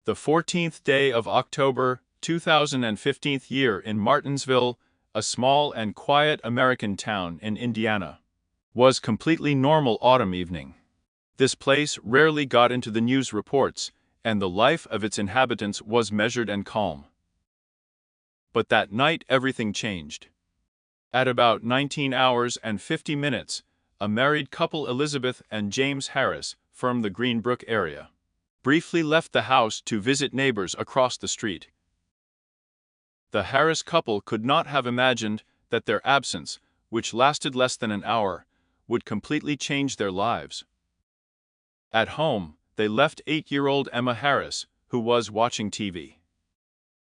The 14th day of October, 2015 year in Martinsville, a small and quiet American town in Indiana, was completely normal autumn evening. This place rarely got into the news reports, and the life of its inhabitants was measured and calm. But that night everything changed. At about 19 hours and 50 minutes, a married couple, Elizabeth and James Harris, from the Greenbrook area, briefly left the house to visit neighbors across the street. The Harris couple could not have imagined that their absence, which lasted less than an hour, would completely change their lives. At home, they left 8-year-old Emma Harris, who was watching TV.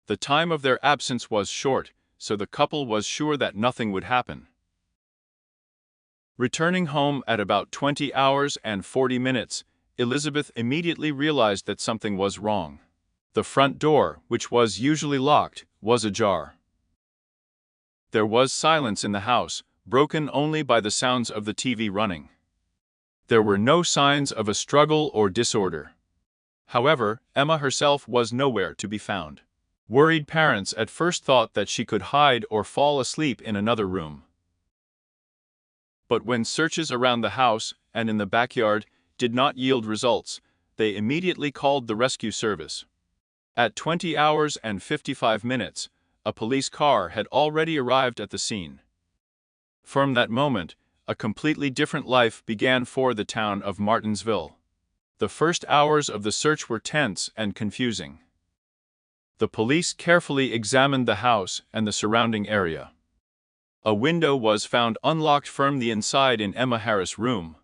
The time of their absence was short, so the couple was sure that nothing would happen. Returning home at about 20 hours and 40 minutes, Elizabeth immediately realized that something was wrong. The front door, which was usually locked, was ajar. There was silence in the house, broken only by the sounds of the TV running. There were no signs of a struggle or disorder. However, Emma herself was nowhere to be found. Worried parents at first thought that she could hide or fall asleep in another room. But when searches around the house and in the backyard did not yield results, they immediately called the rescue service. At 20 hours and 55 minutes, a police car had already arrived at the scene. From that moment, a completely different life began for the town of Martinsville. The first hours of the search were tense and confusing. The police carefully examined the house and the surrounding area. A window was found unlocked from the inside in Emma Harris' room.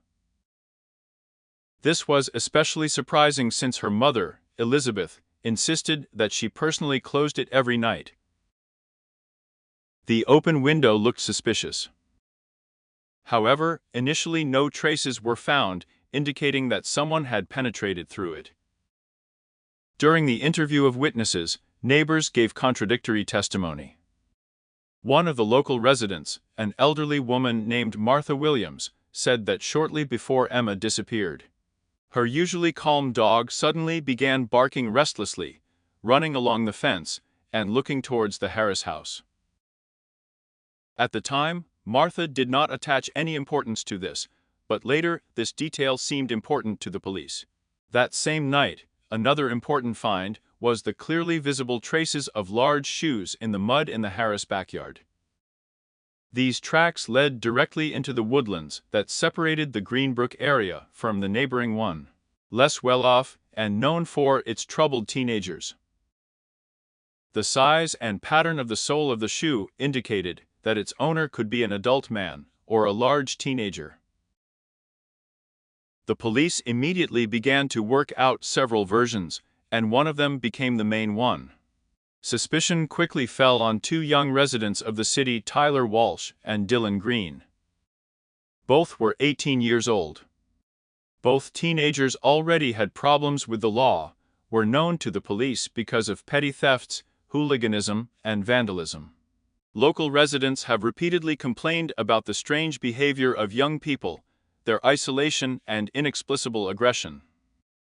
This was especially surprising since her mother, Elizabeth, insisted that she personally closed it every night. The open window looked suspicious. However, initially no traces were found, indicating that someone had penetrated through it. During the interview of witnesses, neighbors gave contradictory testimony. One of the local residents, an elderly woman named Martha Williams, said that shortly before Emma disappeared, her usually calm dog suddenly began barking restlessly, running along the fence, and looking towards the Harris house. At the time, Martha did not attach any importance to this, but later this detail seemed important to the police. That same night, another important find was the clearly visible traces of large shoes in the mud in the Harris backyard. These tracks led directly into the woodlands that separated the Greenbrook area from the neighboring one, less well-off and known for its troubled teenagers. The size and pattern of the sole of the shoe indicated that its owner could be an adult man or a large teenager. The police immediately began to work out several versions, and one of them became the main one. Suspicion quickly fell on two young residents of the city, Tyler Walsh and Dylan Green. Both were 18 years old. Both teenagers already had problems with the law, were known to the police because of petty thefts, hooliganism, and vandalism. Local residents have repeatedly complained about the strange behavior of young people, their isolation and inexplicable aggression.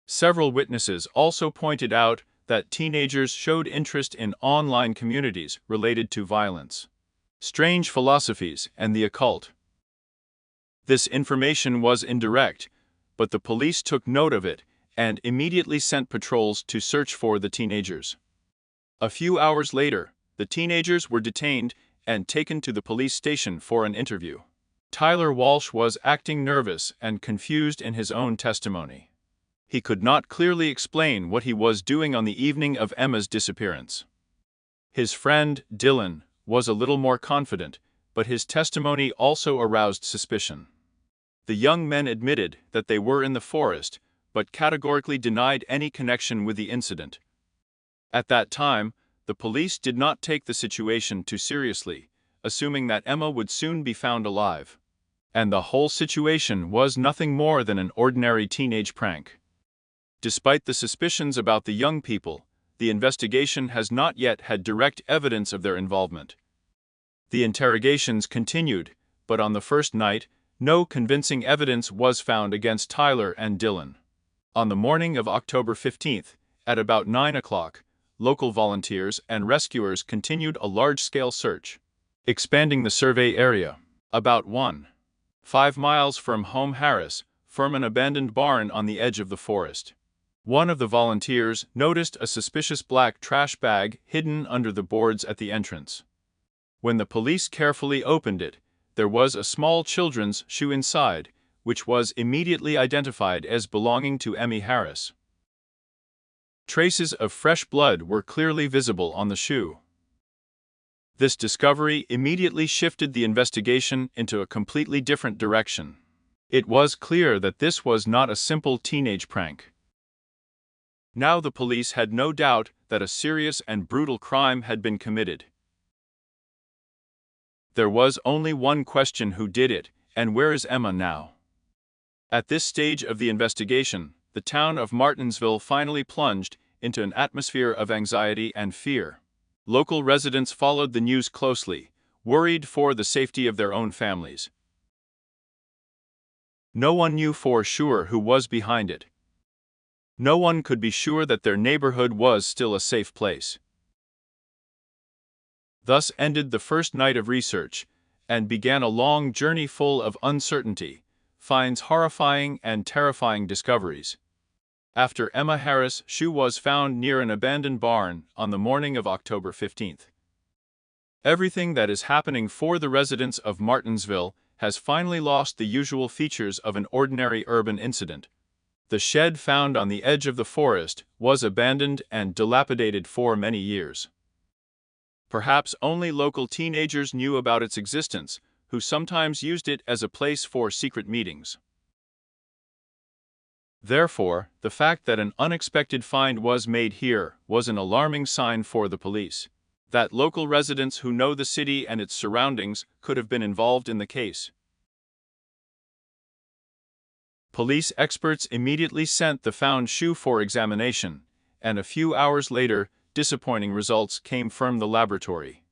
Several witnesses also pointed out that teenagers showed interest in online communities related to violence, strange philosophies, and the occult. This information was indirect, but the police took note of it and immediately sent patrols to search for the teenagers. A few hours later, the teenagers were detained and taken to the police station for an interview. Tyler Walsh was acting nervous and confused in his own testimony. He could not clearly explain what he was doing on the evening of Emma's disappearance. His friend, Dylan, was a little more confident, but his testimony also aroused suspicion. The young men admitted that they were in the forest, but categorically denied any connection with the incident. At that time, the police did not take the situation too seriously, assuming that Emma would soon be found alive. And the whole situation was nothing more than an ordinary teenage prank. Despite the suspicions about the young people, the investigation has not yet had direct evidence of their involvement. The interrogations continued, but on the first night, no convincing evidence was found against Tyler and Dylan. On the morning of October 15th, At about 9 o'clock, local volunteers and rescuers continued a large-scale search, expanding the survey area. About 1.5 miles from home, Harris from an abandoned barn on the edge of the forest. One of the volunteers noticed a suspicious black trash bag hidden under the boards at the entrance. When the police carefully opened it, there was a small children's shoe inside, which was immediately identified as belonging to Emmy Harris. Traces of fresh blood were clearly visible on the shoe. This discovery immediately shifted the investigation into a completely different direction. It was clear that this was not a simple teenage prank. Now the police had no doubt that a serious and brutal crime had been committed. There was only one question: who did it, and where is Emma now? At this stage of the investigation, the town of Martinsville finally plunged into an atmosphere of anxiety and fear. Local residents followed the news closely, worried for the safety of their own families. No one knew for sure who was behind it. No one could be sure that their neighborhood was still a safe place. Thus ended the first night of research, and began a long journey full of uncertainty, finds, horrifying and terrifying discoveries. After Emma Harris' shoe was found near an abandoned barn on the morning of October 15th. Everything that is happening for the residents of Martinsville has finally lost the usual features of an ordinary urban incident. The shed found on the edge of the forest was abandoned and dilapidated for many years. Perhaps only local teenagers knew about its existence, who sometimes used it as a place for secret meetings. Therefore, the fact that an unexpected find was made here was an alarming sign for the police. That local residents who know the city and its surroundings could have been involved in the case. Police experts immediately sent the found shoe for examination, and a few hours later, disappointing results came from the laboratory.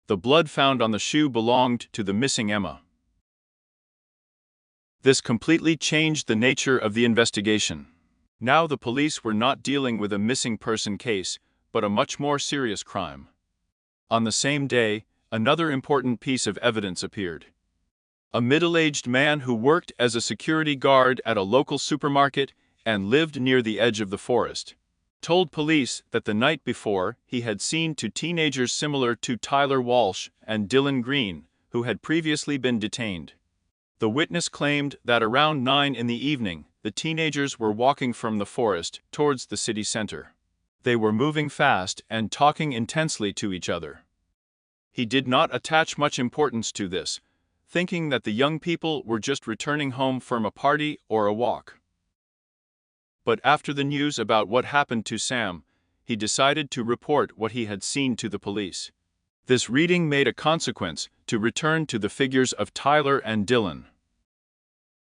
The blood found on the shoe belonged to the missing Emma. This completely changed the nature of the investigation. Now the police were not dealing with a missing person case, but a much more serious crime. On the same day, another important piece of evidence appeared. A middle-aged man who worked as a security guard at a local supermarket and lived near the edge of the forest told police that the night before he had seen two teenagers similar to Tyler Walsh and Dylan Green, who had previously been detained. The witness claimed that around 9 in the evening, the teenagers were walking from the forest towards the city center. They were moving fast and talking intensely to each other. He did not attach much importance to this, thinking that the young people were just returning home from a party or a walk. But after the news about what happened to Sam, he decided to report what he had seen to the police. This reading made a consequence to return to the figures of Tyler and Dylan.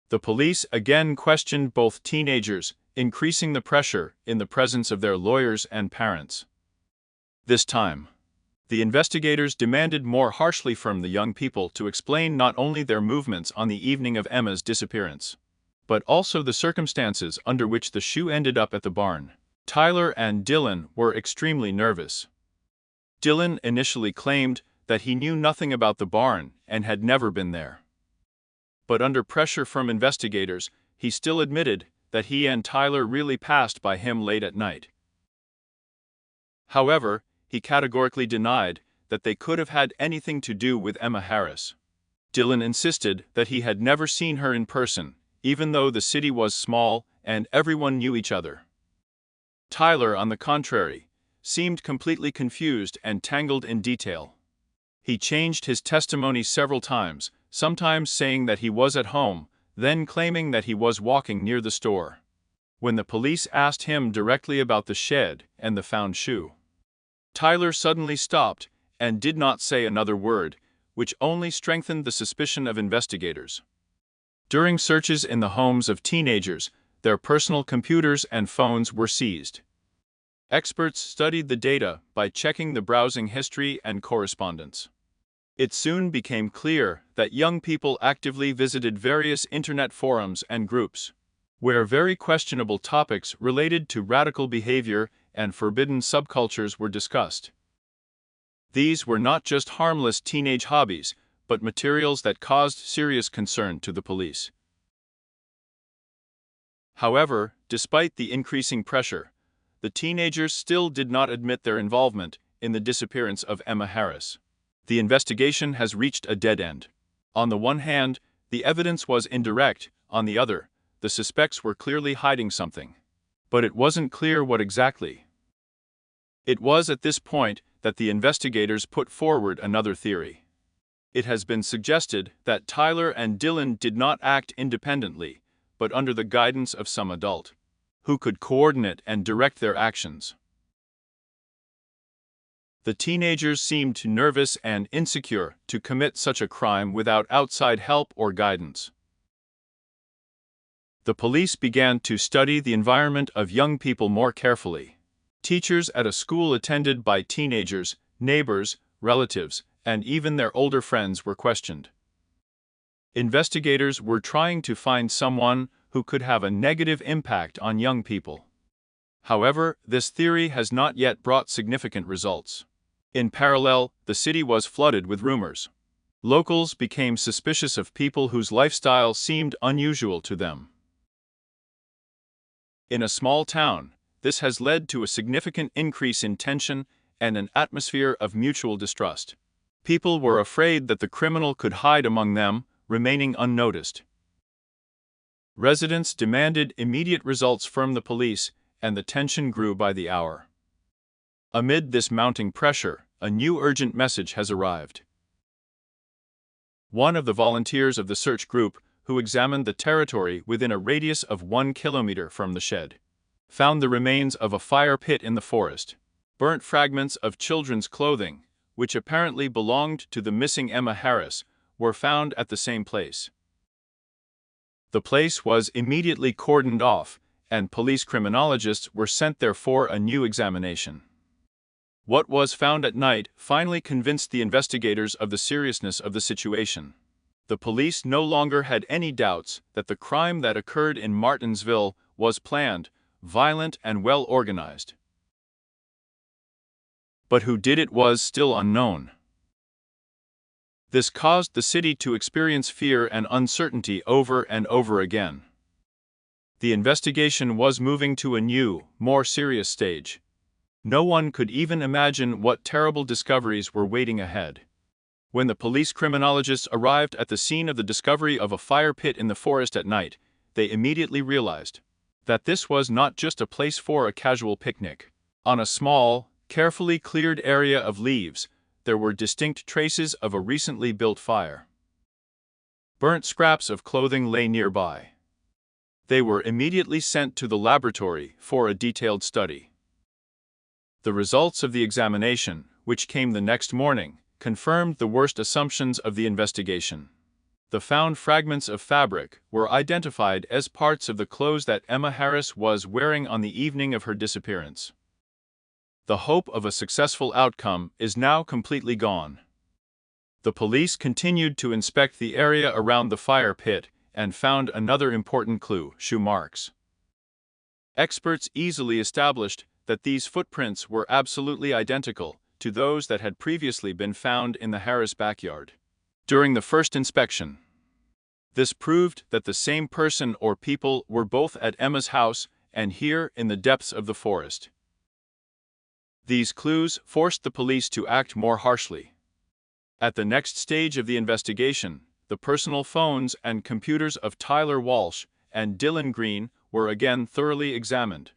The police again questioned both teenagers, increasing the pressure in the presence of their lawyers and parents. This time, the investigators demanded more harshly from the young people to explain not only their movements on the evening of Emma's disappearance, but also the circumstances under which the shoe ended up at the barn. Tyler and Dylan were extremely nervous. Dylan initially claimed that he knew nothing about the barn and had never been there. But under pressure from investigators, he still admitted that he and Tyler really passed by him late at night. However, he categorically denied that they could have had anything to do with Emma Harris. Dylan insisted that he had never seen her in person, even though the city was small and everyone knew each other. Tyler, on the contrary, seemed completely confused and tangled in detail. He changed his testimony several times, sometimes saying that he was at home, then claiming that he was walking near the store. When the police asked him directly about the shed and the found shoe, Tyler suddenly stopped and did not say another word, which only strengthened the suspicion of investigators. During searches in the homes of teenagers, their personal computers and phones were seized. Experts studied the data by checking the browsing history and correspondence. It soon became clear that young people actively visited various internet forums and groups. where very questionable topics related to radical behavior and forbidden subcultures were discussed. These were not just harmless teenage hobbies, but materials that caused serious concern to the police. However, despite the increasing pressure, the teenagers still did not admit their involvement in the disappearance of Emma Harris. The investigation has reached a dead end. On the one hand, the evidence was indirect; on the other, the suspects were clearly hiding something. But it wasn't clear what exactly. It was at this point that the investigators put forward another theory. It has been suggested that Tyler and Dylan did not act independently, but under the guidance of some adult, who could coordinate and direct their actions. The teenagers seemed too nervous and insecure to commit such a crime without outside help or guidance. The police began to study the environment of young people more carefully. Teachers at a school attended by teenagers, neighbors, relatives, and even their older friends were questioned. Investigators were trying to find someone who could have a negative impact on young people. However, this theory has not yet brought significant results. In parallel, the city was flooded with rumors. Locals became suspicious of people whose lifestyle seemed unusual to them. In a small town, this has led to a significant increase in tension and an atmosphere of mutual distrust. People were afraid that the criminal could hide among them, remaining unnoticed. Residents demanded immediate results from the police, and the tension grew by the hour. Amid this mounting pressure, a new urgent message has arrived. One of the volunteers of the search group, who examined the territory within a radius of 1 kilometer from the shed, found the remains of a fire pit in the forest. Burnt fragments of children's clothing, which apparently belonged to the missing Emma Harris, were found at the same place. The place was immediately cordoned off, and police criminologists were sent there for a new examination. What was found at night finally convinced the investigators of the seriousness of the situation. The police no longer had any doubts that the crime that occurred in Martinsville was planned, violent, and well organized. But who did it was still unknown. This caused the city to experience fear and uncertainty over and over again. The investigation was moving to a new, more serious stage. No one could even imagine what terrible discoveries were waiting ahead. When the police criminologists arrived at the scene of the discovery of a fire pit in the forest at night, they immediately realized that this was not just a place for a casual picnic. On a small, carefully cleared area of leaves, there were distinct traces of a recently built fire. Burnt scraps of clothing lay nearby. They were immediately sent to the laboratory for a detailed study. The results of the examination, which came the next morning, confirmed the worst assumptions of the investigation. The found fragments of fabric were identified as parts of the clothes that Emma Harris was wearing on the evening of her disappearance. The hope of a successful outcome is now completely gone. The police continued to inspect the area around the fire pit and found another important clue: shoe marks. Experts easily established that these footprints were absolutely identical to those that had previously been found in the Harris backyard during the first inspection. This proved that the same person or people were both at Emma's house and here in the depths of the forest. These clues forced the police to act more harshly. At the next stage of the investigation, the personal phones and computers of Tyler Walsh and Dylan Green were again thoroughly examined.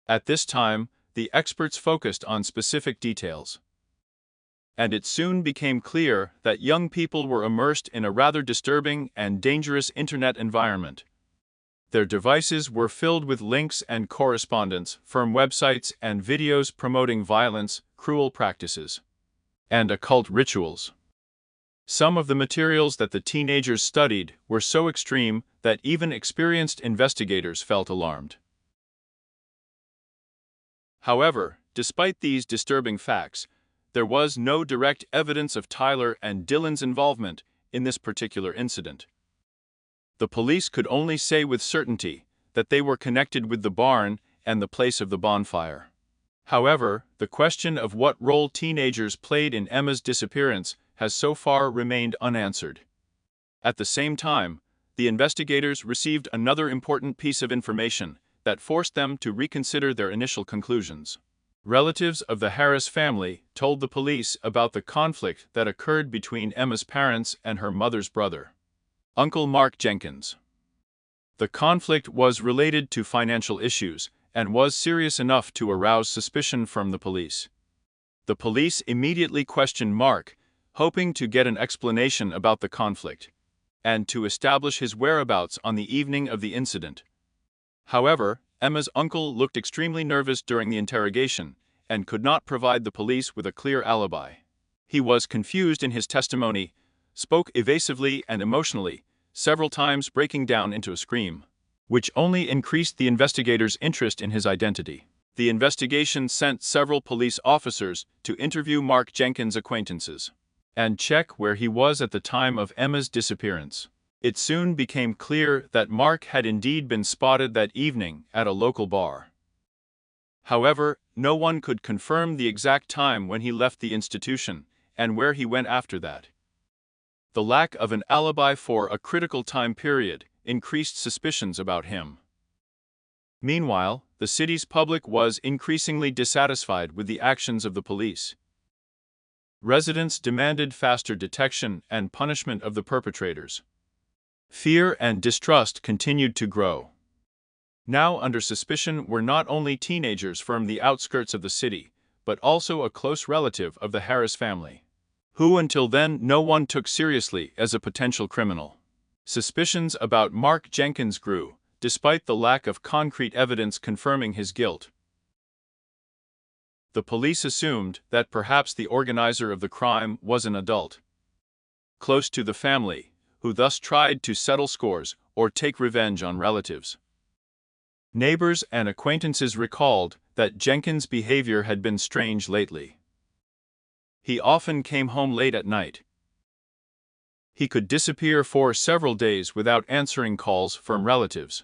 At this time, the experts focused on specific details. And it soon became clear that young people were immersed in a rather disturbing and dangerous internet environment. Their devices were filled with links and correspondence from websites and videos promoting violence, cruel practices, and occult rituals. Some of the materials that the teenagers studied were so extreme that even experienced investigators felt alarmed. However, despite these disturbing facts, there was no direct evidence of Tyler and Dylan's involvement in this particular incident. The police could only say with certainty that they were connected with the barn and the place of the bonfire. However, the question of what role teenagers played in Emma's disappearance has so far remained unanswered. At the same time, the investigators received another important piece of information that forced them to reconsider their initial conclusions. Relatives of the Harris family told the police about the conflict that occurred between Emma's parents and her mother's brother, Uncle Mark Jenkins. The conflict was related to financial issues and was serious enough to arouse suspicion from the police. The police immediately questioned Mark, hoping to get an explanation about the conflict and to establish his whereabouts on the evening of the incident. However, Emma's uncle looked extremely nervous during the interrogation and could not provide the police with a clear alibi. He was confused in his testimony, spoke evasively and emotionally, several times breaking down into a scream, which only increased the investigators' interest in his identity. The investigation sent several police officers to interview Mark Jenkins' acquaintances and check where he was at the time of Emma's disappearance. It soon became clear that Mark had indeed been spotted that evening at a local bar. However, no one could confirm the exact time when he left the institution and where he went after that. The lack of an alibi for a critical time period increased suspicions about him. Meanwhile, the city's public was increasingly dissatisfied with the actions of the police. Residents demanded faster detection and punishment of the perpetrators. Fear and distrust continued to grow. Now under suspicion were not only teenagers from the outskirts of the city, but also a close relative of the Harris family, who until then no one took seriously as a potential criminal. Suspicions about Mark Jenkins grew, despite the lack of concrete evidence confirming his guilt. The police assumed that perhaps the organizer of the crime was an adult close to the family, who thus tried to settle scores or take revenge on relatives. Neighbors and acquaintances recalled that Jenkins' behavior had been strange lately. He often came home late at night. He could disappear for several days without answering calls from relatives.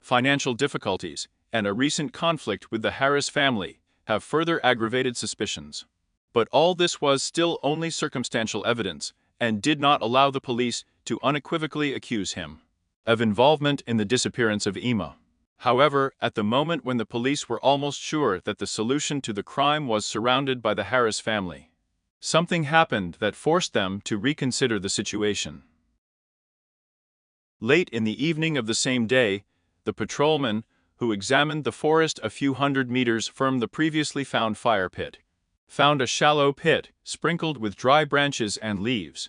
Financial difficulties and a recent conflict with the Harris family have further aggravated suspicions. But all this was still only circumstantial evidence and did not allow the police to unequivocally accuse him of involvement in the disappearance of Emma. However, at the moment when the police were almost sure that the solution to the crime was surrounded by the Harris family, something happened that forced them to reconsider the situation. Late in the evening of the same day, the patrolman, who examined the forest a few hundred meters from the previously found fire pit, found a shallow pit sprinkled with dry branches and leaves.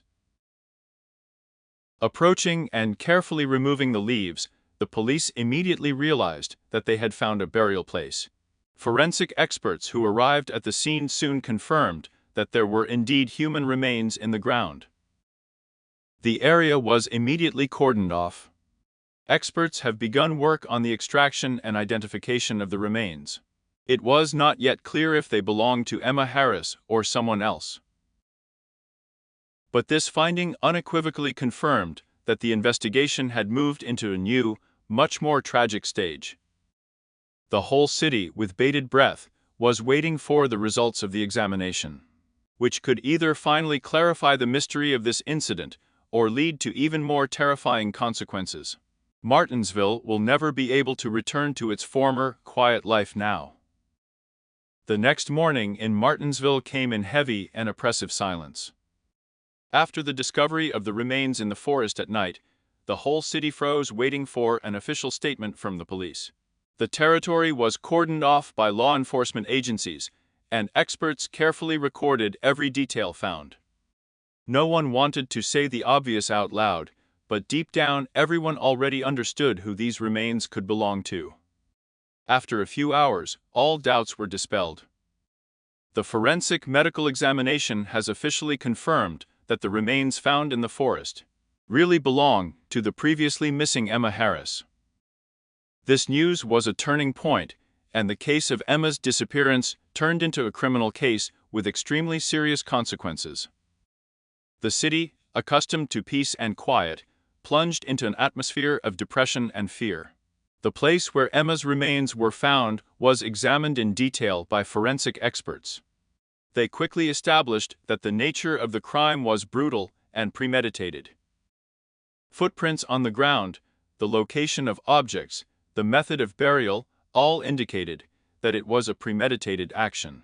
Approaching and carefully removing the leaves, the police immediately realized that they had found a burial place. Forensic experts who arrived at the scene soon confirmed that there were indeed human remains in the ground. The area was immediately cordoned off. Experts have begun work on the extraction and identification of the remains. It was not yet clear if they belonged to Emma Harris or someone else. But this finding unequivocally confirmed that the investigation had moved into a new, much more tragic stage. The whole city, with bated breath, was waiting for the results of the examination, which could either finally clarify the mystery of this incident or lead to even more terrifying consequences. Martinsville will never be able to return to its former, quiet life now. The next morning in Martinsville came in heavy and oppressive silence. After the discovery of the remains in the forest at night, the whole city froze waiting for an official statement from the police. The territory was cordoned off by law enforcement agencies, and experts carefully recorded every detail found. No one wanted to say the obvious out loud, but deep down everyone already understood who these remains could belong to. After a few hours, all doubts were dispelled. The forensic medical examination has officially confirmed that the remains found in the forest really belong to the previously missing Emma Harris. This news was a turning point, and the case of Emma's disappearance turned into a criminal case with extremely serious consequences. The city, accustomed to peace and quiet, plunged into an atmosphere of depression and fear. The place where Emma's remains were found was examined in detail by forensic experts. They quickly established that the nature of the crime was brutal and premeditated. Footprints on the ground, the location of objects, the method of burial, all indicated that it was a premeditated action,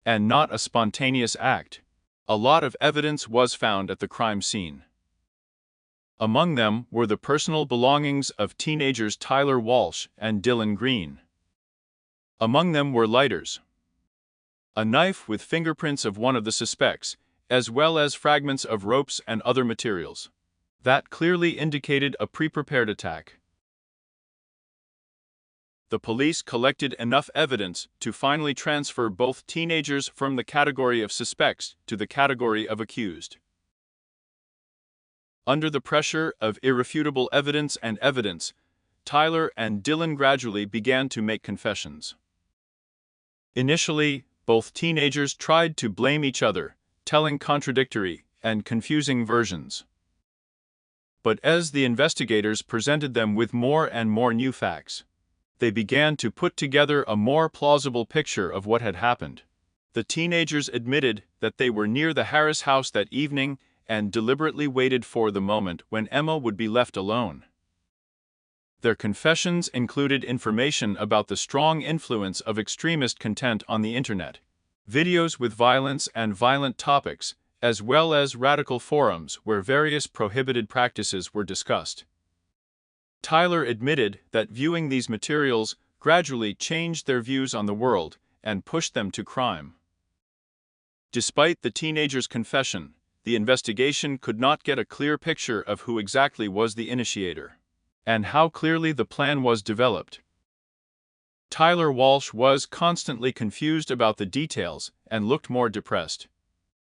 and not a spontaneous act. A lot of evidence was found at the crime scene. Among them were the personal belongings of teenagers Tyler Walsh and Dylan Green. Among them were lighters, a knife with fingerprints of one of the suspects, as well as fragments of ropes and other materials. That clearly indicated a pre-prepared attack. The police collected enough evidence to finally transfer both teenagers from the category of suspects to the category of accused. Under the pressure of irrefutable evidence, Tyler and Dylan gradually began to make confessions. Initially, both teenagers tried to blame each other, telling contradictory and confusing versions. But as the investigators presented them with more and more new facts, they began to put together a more plausible picture of what had happened. The teenagers admitted that they were near the Harris house that evening and deliberately waited for the moment when Emma would be left alone. Their confessions included information about the strong influence of extremist content on the internet, videos with violence and violent topics, as well as radical forums where various prohibited practices were discussed. Tyler admitted that viewing these materials gradually changed their views on the world and pushed them to crime. Despite the teenagers' confession, the investigation could not get a clear picture of who exactly was the initiator and how clearly the plan was developed. Tyler Walsh was constantly confused about the details and looked more depressed,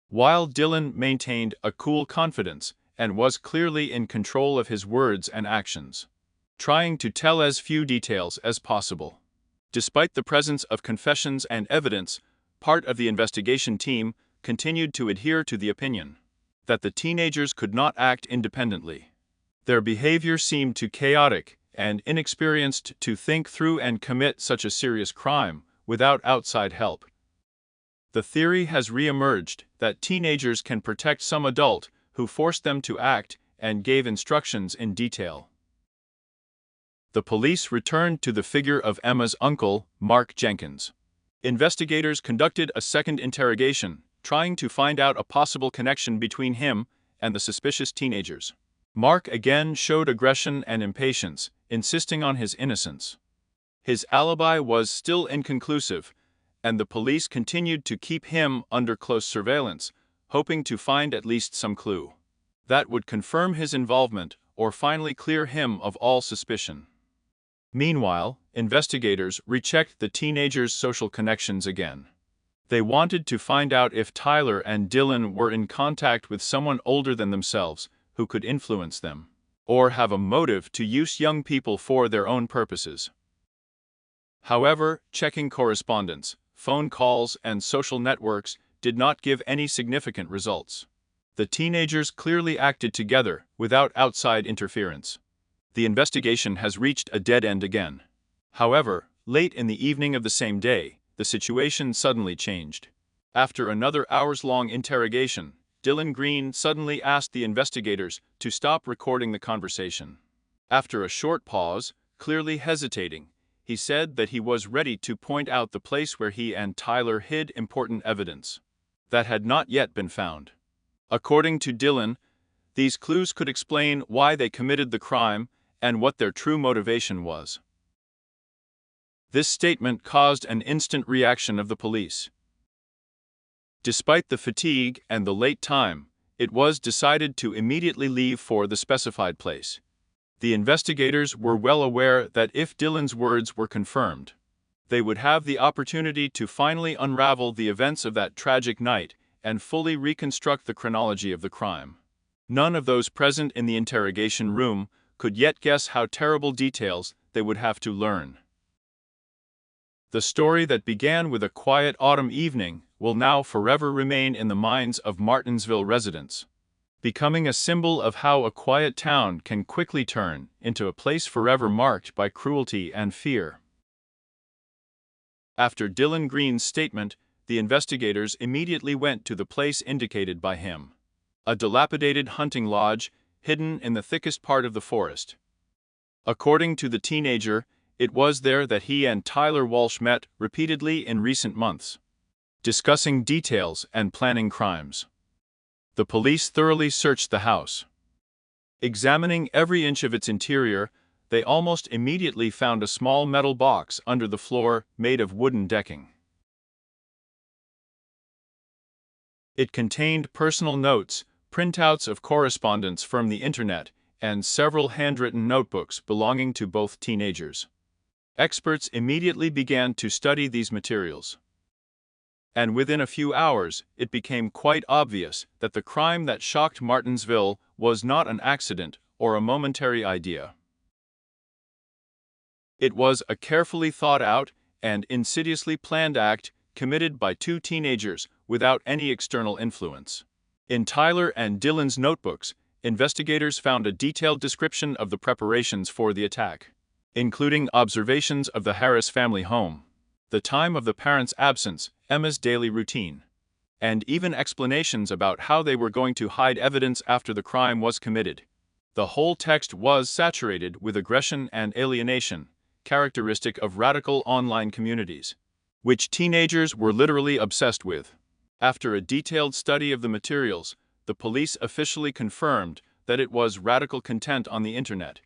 while Dylan maintained a cool confidence and was clearly in control of his words and actions, trying to tell as few details as possible. Despite the presence of confessions and evidence, part of the investigation team continued to adhere to the opinion that the teenagers could not act independently. Their behavior seemed too chaotic and inexperienced to think through and commit such a serious crime without outside help. The theory has re-emerged that teenagers can protect some adult who forced them to act and gave instructions in detail. The police returned to the figure of Emma's uncle, Mark Jenkins. Investigators conducted a second interrogation, trying to find out a possible connection between him and the suspicious teenagers. Mark again showed aggression and impatience, insisting on his innocence. His alibi was still inconclusive, and the police continued to keep him under close surveillance, hoping to find at least some clue that would confirm his involvement or finally clear him of all suspicion. Meanwhile, investigators rechecked the teenagers' social connections again. They wanted to find out if Tyler and Dylan were in contact with someone older than themselves who could influence them, or have a motive to use young people for their own purposes. However, checking correspondence, phone calls, and social networks did not give any significant results. The teenagers clearly acted together without outside interference. The investigation has reached a dead end again. However, late in the evening of the same day, the situation suddenly changed. After another hours-long interrogation, Dylan Green suddenly asked the investigators to stop recording the conversation. After a short pause, clearly hesitating, he said that he was ready to point out the place where he and Tyler hid important evidence that had not yet been found. According to Dylan, these clues could explain why they committed the crime and what their true motivation was. This statement caused an instant reaction of the police. Despite the fatigue and the late time, it was decided to immediately leave for the specified place. The investigators were well aware that if Dylan's words were confirmed, they would have the opportunity to finally unravel the events of that tragic night and fully reconstruct the chronology of the crime. None of those present in the interrogation room could yet guess how terrible details they would have to learn. The story that began with a quiet autumn evening will now forever remain in the minds of Martinsville residents. becoming a symbol of how a quiet town can quickly turn into a place forever marked by cruelty and fear. After Dylan Green's statement, the investigators immediately went to the place indicated by him, a dilapidated hunting lodge hidden in the thickest part of the forest. According to the teenager, it was there that he and Tyler Walsh met repeatedly in recent months, discussing details and planning crimes. The police thoroughly searched the house. Examining every inch of its interior, they almost immediately found a small metal box under the floor made of wooden decking. It contained personal notes, printouts of correspondence from the internet, and several handwritten notebooks belonging to both teenagers. Experts immediately began to study these materials. And within a few hours, it became quite obvious that the crime that shocked Martinsville was not an accident or a momentary idea. It was a carefully thought out and insidiously planned act committed by two teenagers without any external influence. In Tyler and Dylan's notebooks, investigators found a detailed description of the preparations for the attack, including observations of the Harris family home, the time of the parents' absence, Emma's daily routine, and even explanations about how they were going to hide evidence after the crime was committed. The whole text was saturated with aggression and alienation, characteristic of radical online communities, which teenagers were literally obsessed with. After a detailed study of the materials, the police officially confirmed that it was radical content on the internet,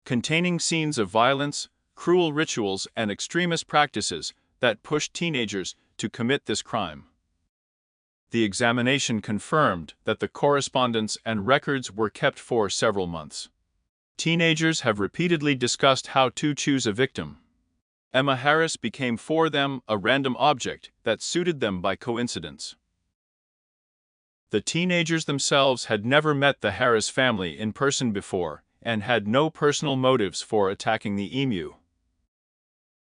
containing scenes of violence, cruel rituals, and extremist practices that pushed teenagers to commit this crime. The examination confirmed that the correspondence and records were kept for several months. Teenagers have repeatedly discussed how to choose a victim. Emma Harris became for them a random object that suited them by coincidence. The teenagers themselves had never met the Harris family in person before and had no personal motives for attacking the emu.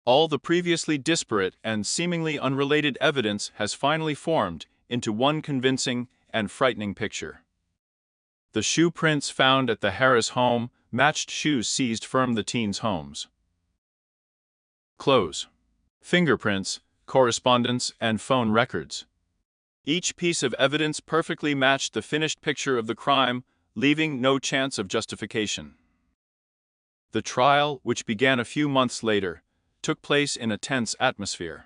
All the previously disparate and seemingly unrelated evidence has finally formed into one convincing and frightening picture. The shoe prints found at the Harris home matched shoes seized from the teens' homes. Clothes, fingerprints, correspondence, and phone records. Each piece of evidence perfectly matched the finished picture of the crime, leaving no chance of justification. The trial, which began a few months later, took place in a tense atmosphere.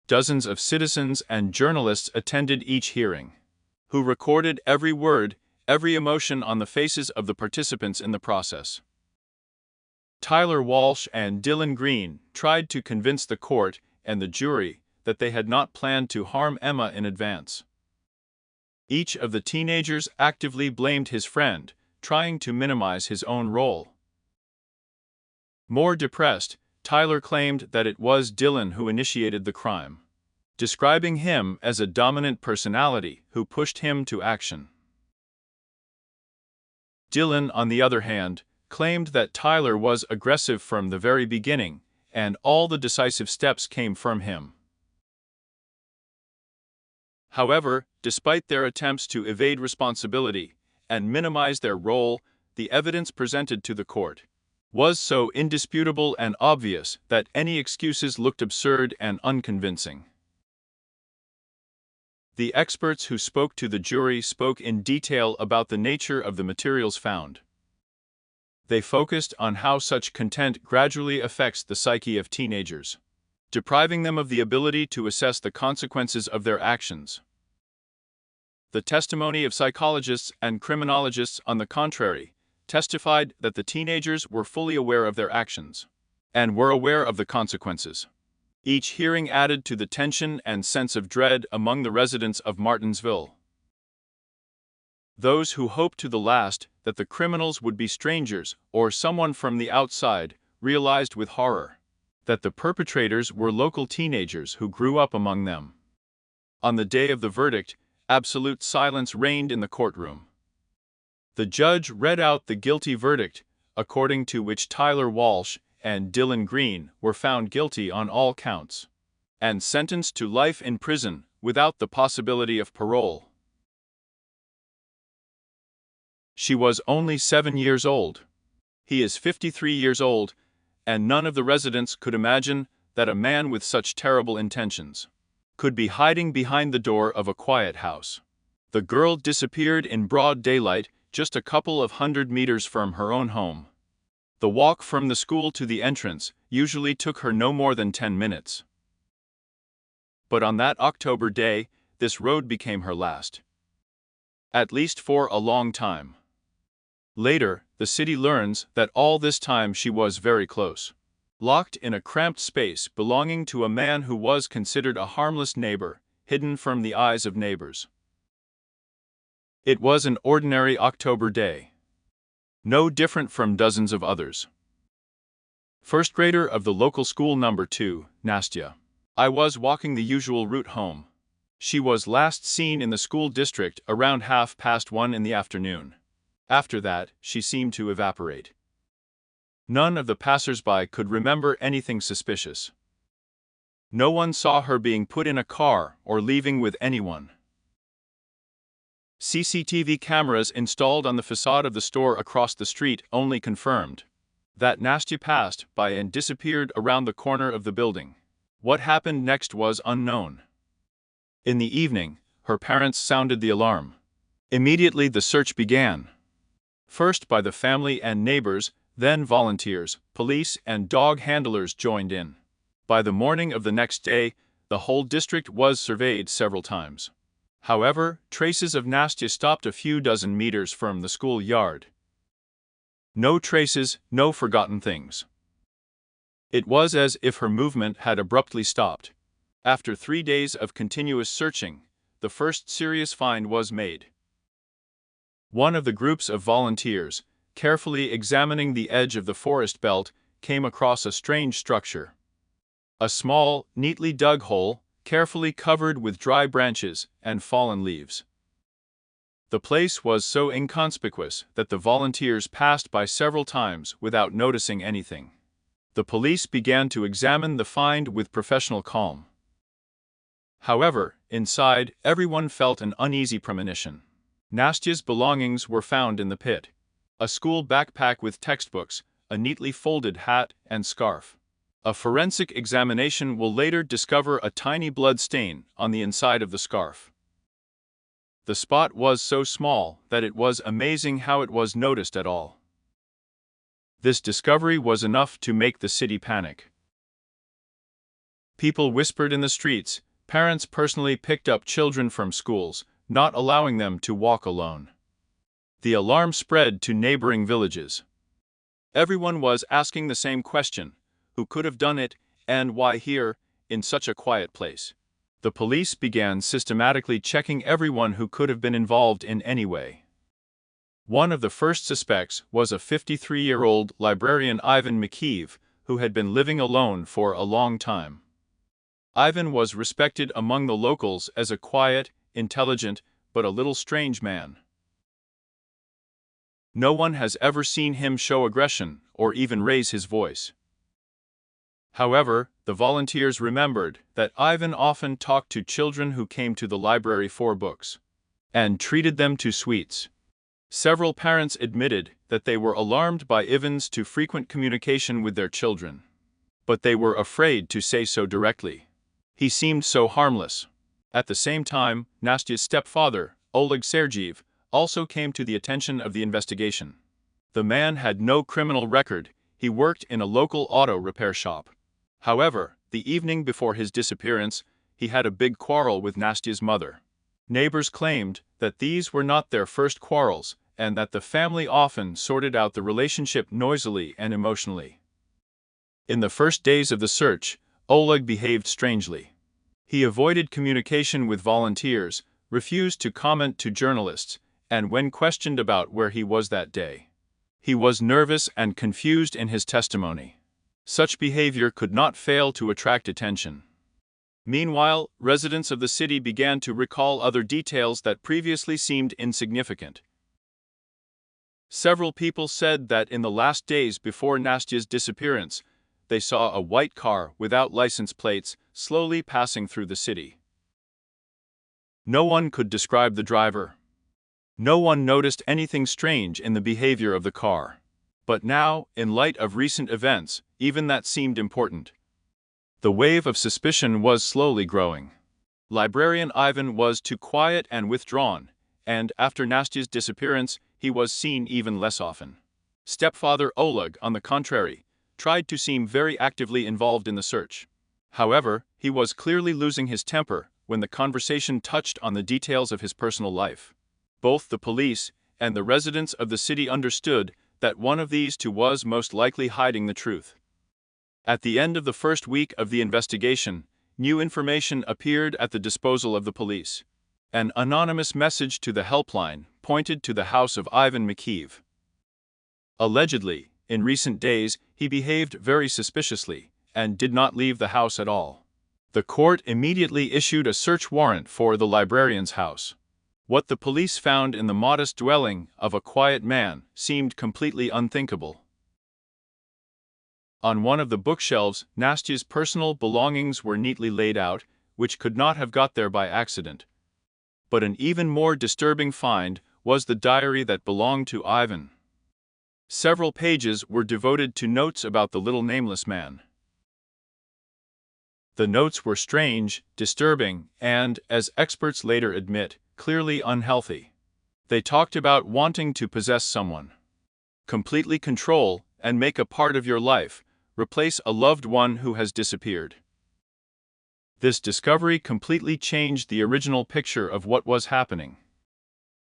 Dozens of citizens and journalists attended each hearing, who recorded every word, every emotion on the faces of the participants in the process. Tyler Walsh and Dylan Green tried to convince the court and the jury that they had not planned to harm Emma in advance. Each of the teenagers actively blamed his friend, trying to minimize his own role. More depressed, Tyler claimed that it was Dylan who initiated the crime, describing him as a dominant personality who pushed him to action. Dylan, on the other hand, claimed that Tyler was aggressive from the very beginning, and all the decisive steps came from him. However, despite their attempts to evade responsibility and minimize their role, the evidence presented to the court was so indisputable and obvious that any excuses looked absurd and unconvincing. The experts who spoke to the jury spoke in detail about the nature of the materials found. They focused on how such content gradually affects the psyche of teenagers, depriving them of the ability to assess the consequences of their actions. The testimony of psychologists and criminologists, on the contrary, testified that the teenagers were fully aware of their actions and were aware of the consequences. Each hearing added to the tension and sense of dread among the residents of Martinsville. Those who hoped to the last that the criminals would be strangers or someone from the outside realized with horror that the perpetrators were local teenagers who grew up among them. On the day of the verdict, absolute silence reigned in the courtroom. The judge read out the guilty verdict, according to which Tyler Walsh and Dylan Green were found guilty on all counts and sentenced to life in prison without the possibility of parole. She was only 7 years old. He is 53 years old, and none of the residents could imagine that a man with such terrible intentions could be hiding behind the door of a quiet house. The girl disappeared in broad daylight just a couple of 100 meters from her own home. The walk from the school to the entrance usually took her no more than 10 minutes. But on that October day, this road became her last. At least for a long time. Later, the city learns that all this time she was very close, locked in a cramped space belonging to a man who was considered a harmless neighbor, hidden from the eyes of neighbors. It was an ordinary October day, no different from dozens of others. First grader of the local school number 2, Nastya. I was walking the usual route home. She was last seen in the school district around 1:30 in the afternoon. After that, she seemed to evaporate. None of the passers-by could remember anything suspicious. No one saw her being put in a car or leaving with anyone. CCTV cameras installed on the facade of the store across the street only confirmed that Nastya passed by and disappeared around the corner of the building. What happened next was unknown. In the evening, her parents sounded the alarm. Immediately the search began. First by the family and neighbors, then volunteers, police and dog handlers joined in. By the morning of the next day, the whole district was surveyed several times. However, traces of Nastya stopped a few dozen meters from the school yard. No traces, no forgotten things. It was as if her movement had abruptly stopped. After 3 days of continuous searching, the first serious find was made. One of the groups of volunteers, carefully examining the edge of the forest belt, came across a strange structure. A small, neatly dug hole, carefully covered with dry branches and fallen leaves. The place was so inconspicuous that the volunteers passed by several times without noticing anything. The police began to examine the find with professional calm. However, inside, everyone felt an uneasy premonition. Nastya's belongings were found in the pit. A school backpack with textbooks, a neatly folded hat and scarf. A forensic examination will later discover a tiny blood stain on the inside of the scarf. The spot was so small that it was amazing how it was noticed at all. This discovery was enough to make the city panic. People whispered in the streets, parents personally picked up children from schools, not allowing them to walk alone. The alarm spread to neighboring villages. Everyone was asking the same question: who could have done it, and why here, in such a quiet place? The police began systematically checking everyone who could have been involved in any way. One of the first suspects was a 53-year-old librarian Ivan Mikheev, who had been living alone for a long time. Ivan was respected among the locals as a quiet, intelligent, but a little strange man. No one has ever seen him show aggression or even raise his voice. However, the volunteers remembered that Ivan often talked to children who came to the library for books and treated them to sweets. Several parents admitted that they were alarmed by Ivan's too frequent communication with their children, but they were afraid to say so directly. He seemed so harmless. At the same time, Nastya's stepfather, Oleg Sergeyev, also came to the attention of the investigation. The man had no criminal record, he worked in a local auto repair shop. However, the evening before his disappearance, he had a big quarrel with Nastya's mother. Neighbors claimed that these were not their first quarrels, and that the family often sorted out the relationship noisily and emotionally. In the first days of the search, Oleg behaved strangely. He avoided communication with volunteers, refused to comment to journalists, and when questioned about where he was that day, he was nervous and confused in his testimony. Such behavior could not fail to attract attention. Meanwhile, residents of the city began to recall other details that previously seemed insignificant. Several people said that in the last days before Nastya's disappearance, they saw a white car without license plates slowly passing through the city. No one could describe the driver. No one noticed anything strange in the behavior of the car. But now, in light of recent events, even that seemed important. The wave of suspicion was slowly growing. Librarian Ivan was too quiet and withdrawn, and after Nastya's disappearance, he was seen even less often. Stepfather Oleg, on the contrary, tried to seem very actively involved in the search. However, he was clearly losing his temper when the conversation touched on the details of his personal life. Both the police and the residents of the city understood that one of these two was most likely hiding the truth. At the end of the first week of the investigation, new information appeared at the disposal of the police. An anonymous message to the helpline pointed to the house of Ivan Mikheev. Allegedly, in recent days, he behaved very suspiciously and did not leave the house at all. The court immediately issued a search warrant for the librarian's house. What the police found in the modest dwelling of a quiet man seemed completely unthinkable. On one of the bookshelves, Nastya's personal belongings were neatly laid out, which could not have got there by accident. But an even more disturbing find was the diary that belonged to Ivan. Several pages were devoted to notes about the little nameless man. The notes were strange, disturbing, and, as experts later admit, clearly unhealthy. They talked about wanting to possess someone, completely control and make a part of your life, replace a loved one who has disappeared. This discovery completely changed the original picture of what was happening.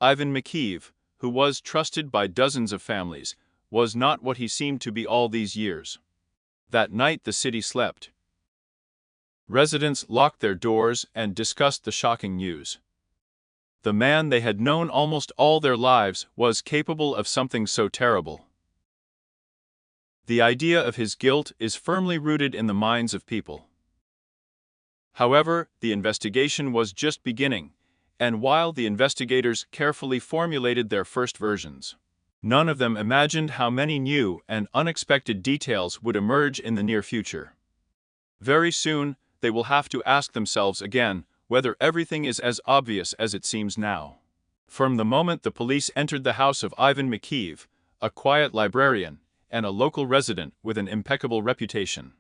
Ivan Mikheev, who was trusted by dozens of families, was not what he seemed to be all these years. That night the city slept. Residents locked their doors and discussed the shocking news. The man they had known almost all their lives was capable of something so terrible. The idea of his guilt is firmly rooted in the minds of people. However, the investigation was just beginning, and while the investigators carefully formulated their first versions, none of them imagined how many new and unexpected details would emerge in the near future. Very soon, they will have to ask themselves again whether everything is as obvious as it seems now. From the moment the police entered the house of Ivan Mikheev, a quiet librarian, and a local resident with an impeccable reputation,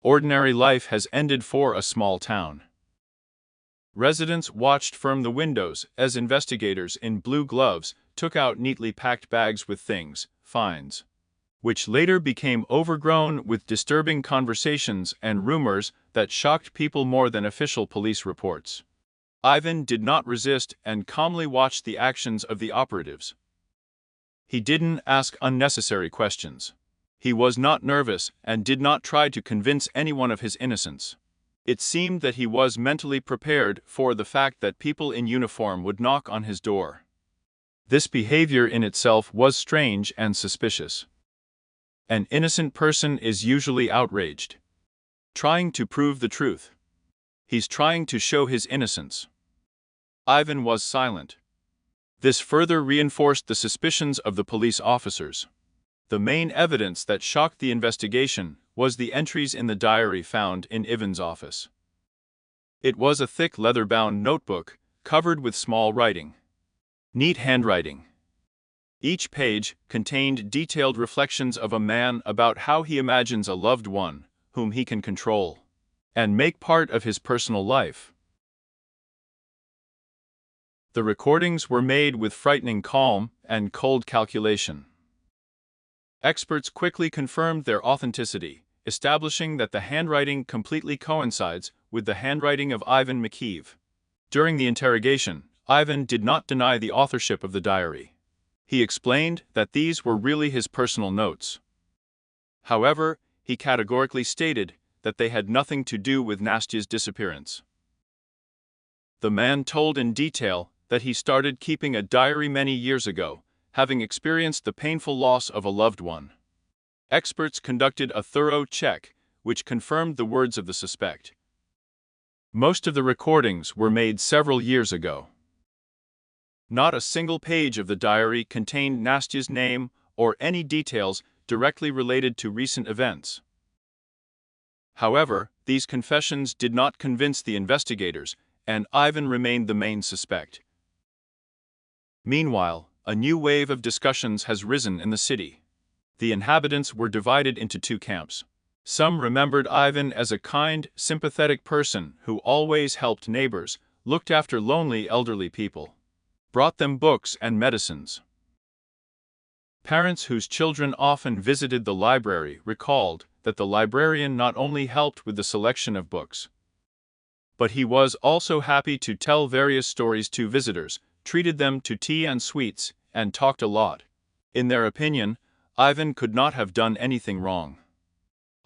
ordinary life has ended for a small town. Residents watched from the windows as investigators in blue gloves took out neatly packed bags with things, finds, which later became overgrown with disturbing conversations and rumors that shocked people more than official police reports. Ivan did not resist and calmly watched the actions of the operatives. He didn't ask unnecessary questions. He was not nervous and did not try to convince anyone of his innocence. It seemed that he was mentally prepared for the fact that people in uniform would knock on his door. This behavior in itself was strange and suspicious. An innocent person is usually outraged, trying to prove the truth. He's trying to show his innocence. Ivan was silent. This further reinforced the suspicions of the police officers. The main evidence that shocked the investigation was the entries in the diary found in Ivan's office. It was a thick leather-bound notebook covered with small writing. Neat handwriting. Each page contained detailed reflections of a man about how he imagines a loved one, whom he can control, and make part of his personal life. The recordings were made with frightening calm and cold calculation. Experts quickly confirmed their authenticity, establishing that the handwriting completely coincides with the handwriting of Ivan Mikheev. During the interrogation, Ivan did not deny the authorship of the diary. He explained that these were really his personal notes. However, he categorically stated that they had nothing to do with Nastya's disappearance. The man told in detail that he started keeping a diary many years ago, having experienced the painful loss of a loved one. Experts conducted a thorough check, which confirmed the words of the suspect. Most of the recordings were made several years ago. Not a single page of the diary contained Nastya's name or any details directly related to recent events. However, these confessions did not convince the investigators, and Ivan remained the main suspect. Meanwhile, a new wave of discussions has risen in the city. The inhabitants were divided into two camps. Some remembered Ivan as a kind, sympathetic person who always helped neighbors, looked after lonely elderly people, brought them books and medicines. Parents whose children often visited the library recalled that the librarian not only helped with the selection of books, but he was also happy to tell various stories to visitors, treated them to tea and sweets, and talked a lot. In their opinion, Ivan could not have done anything wrong.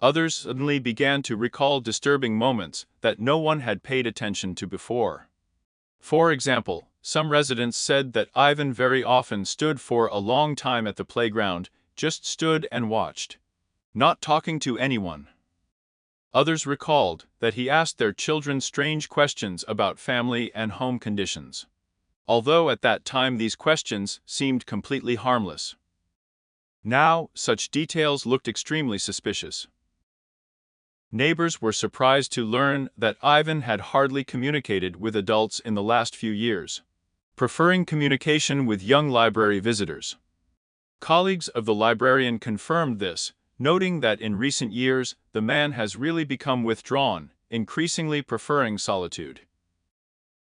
Others suddenly began to recall disturbing moments that no one had paid attention to before. For example, some residents said that Ivan very often stood for a long time at the playground, just stood and watched, not talking to anyone. Others recalled that he asked their children strange questions about family and home conditions, although at that time these questions seemed completely harmless. Now, such details looked extremely suspicious. Neighbors were surprised to learn that Ivan had hardly communicated with adults in the last few years, preferring communication with young library visitors. Colleagues of the librarian confirmed this, noting that in recent years the man has really become withdrawn, increasingly preferring solitude.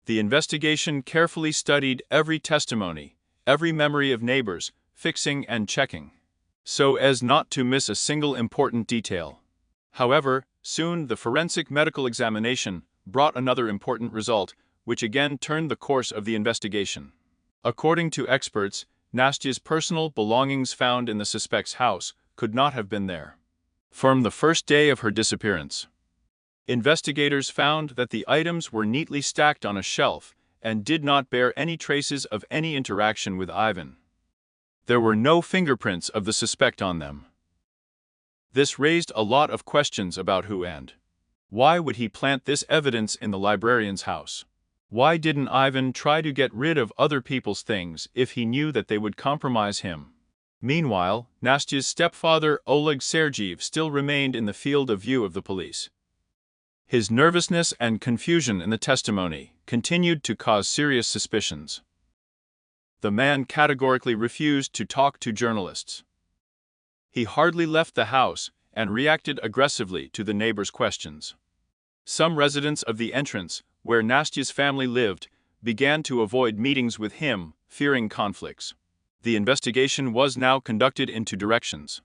The investigation carefully studied every testimony, every memory of neighbors, fixing and checking, so as not to miss a single important detail. However, soon the forensic medical examination brought another important result, which again turned the course of the investigation. According to experts, Nastya's personal belongings found in the suspect's house could not have been there from the first day of her disappearance. Investigators found that the items were neatly stacked on a shelf and did not bear any traces of any interaction with Ivan. There were no fingerprints of the suspect on them. This raised a lot of questions about who and why would he plant this evidence in the librarian's house. Why didn't Ivan try to get rid of other people's things if he knew that they would compromise him? Meanwhile, Nastya's stepfather Oleg Sergeyev still remained in the field of view of the police. His nervousness and confusion in the testimony continued to cause serious suspicions. The man categorically refused to talk to journalists. He hardly left the house and reacted aggressively to the neighbors' questions. Some residents of the entrance, where Nastya's family lived, began to avoid meetings with him, fearing conflicts. The investigation was now conducted in two directions.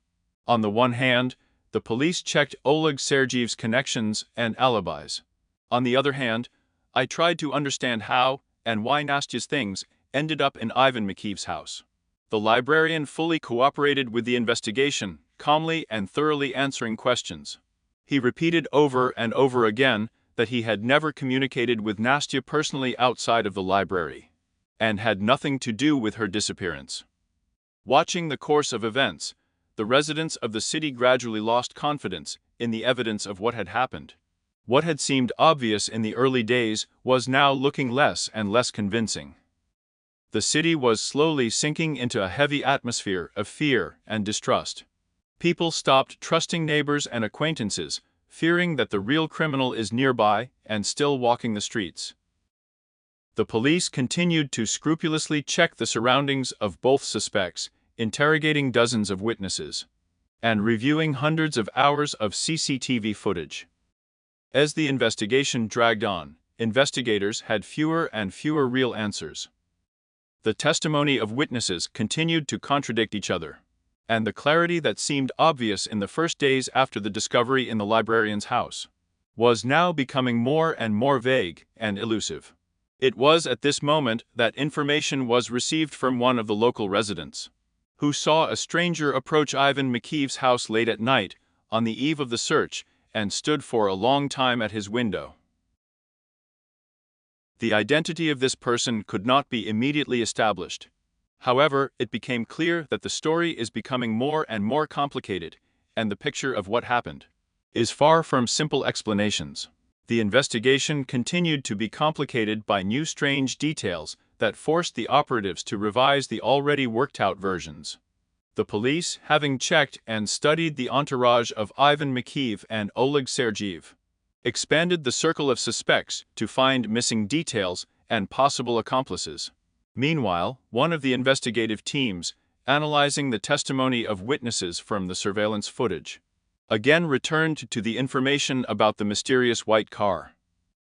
On the one hand, the police checked Oleg Sergeyev's connections and alibis. On the other hand, I tried to understand how and why Nastya's things ended up in Ivan Makiev's house. The librarian fully cooperated with the investigation, calmly and thoroughly answering questions. He repeated over and over again that he had never communicated with Nastya personally outside of the library, and had nothing to do with her disappearance. Watching the course of events, the residents of the city gradually lost confidence in the evidence of what had happened. What had seemed obvious in the early days was now looking less and less convincing. The city was slowly sinking into a heavy atmosphere of fear and distrust. People stopped trusting neighbors and acquaintances, fearing that the real criminal is nearby and still walking the streets. The police continued to scrupulously check the surroundings of both suspects, interrogating dozens of witnesses, and reviewing hundreds of hours of CCTV footage. As the investigation dragged on, investigators had fewer and fewer real answers. The testimony of witnesses continued to contradict each other, and the clarity that seemed obvious in the first days after the discovery in the librarian's house was now becoming more and more vague and elusive. It was at this moment that information was received from one of the local residents, who saw a stranger approach Ivan Makiev's house late at night on the eve of the search and stood for a long time at his window. The identity of this person could not be immediately established. However, it became clear that the story is becoming more and more complicated, and the picture of what happened is far from simple explanations. The investigation continued to be complicated by new strange details that forced the operatives to revise the already worked-out versions. The police, having checked and studied the entourage of Ivan Makiev and Oleg Sergeyev, expanded the circle of suspects to find missing details and possible accomplices. Meanwhile, one of the investigative teams, analyzing the testimony of witnesses from the surveillance footage, again returned to the information about the mysterious white car,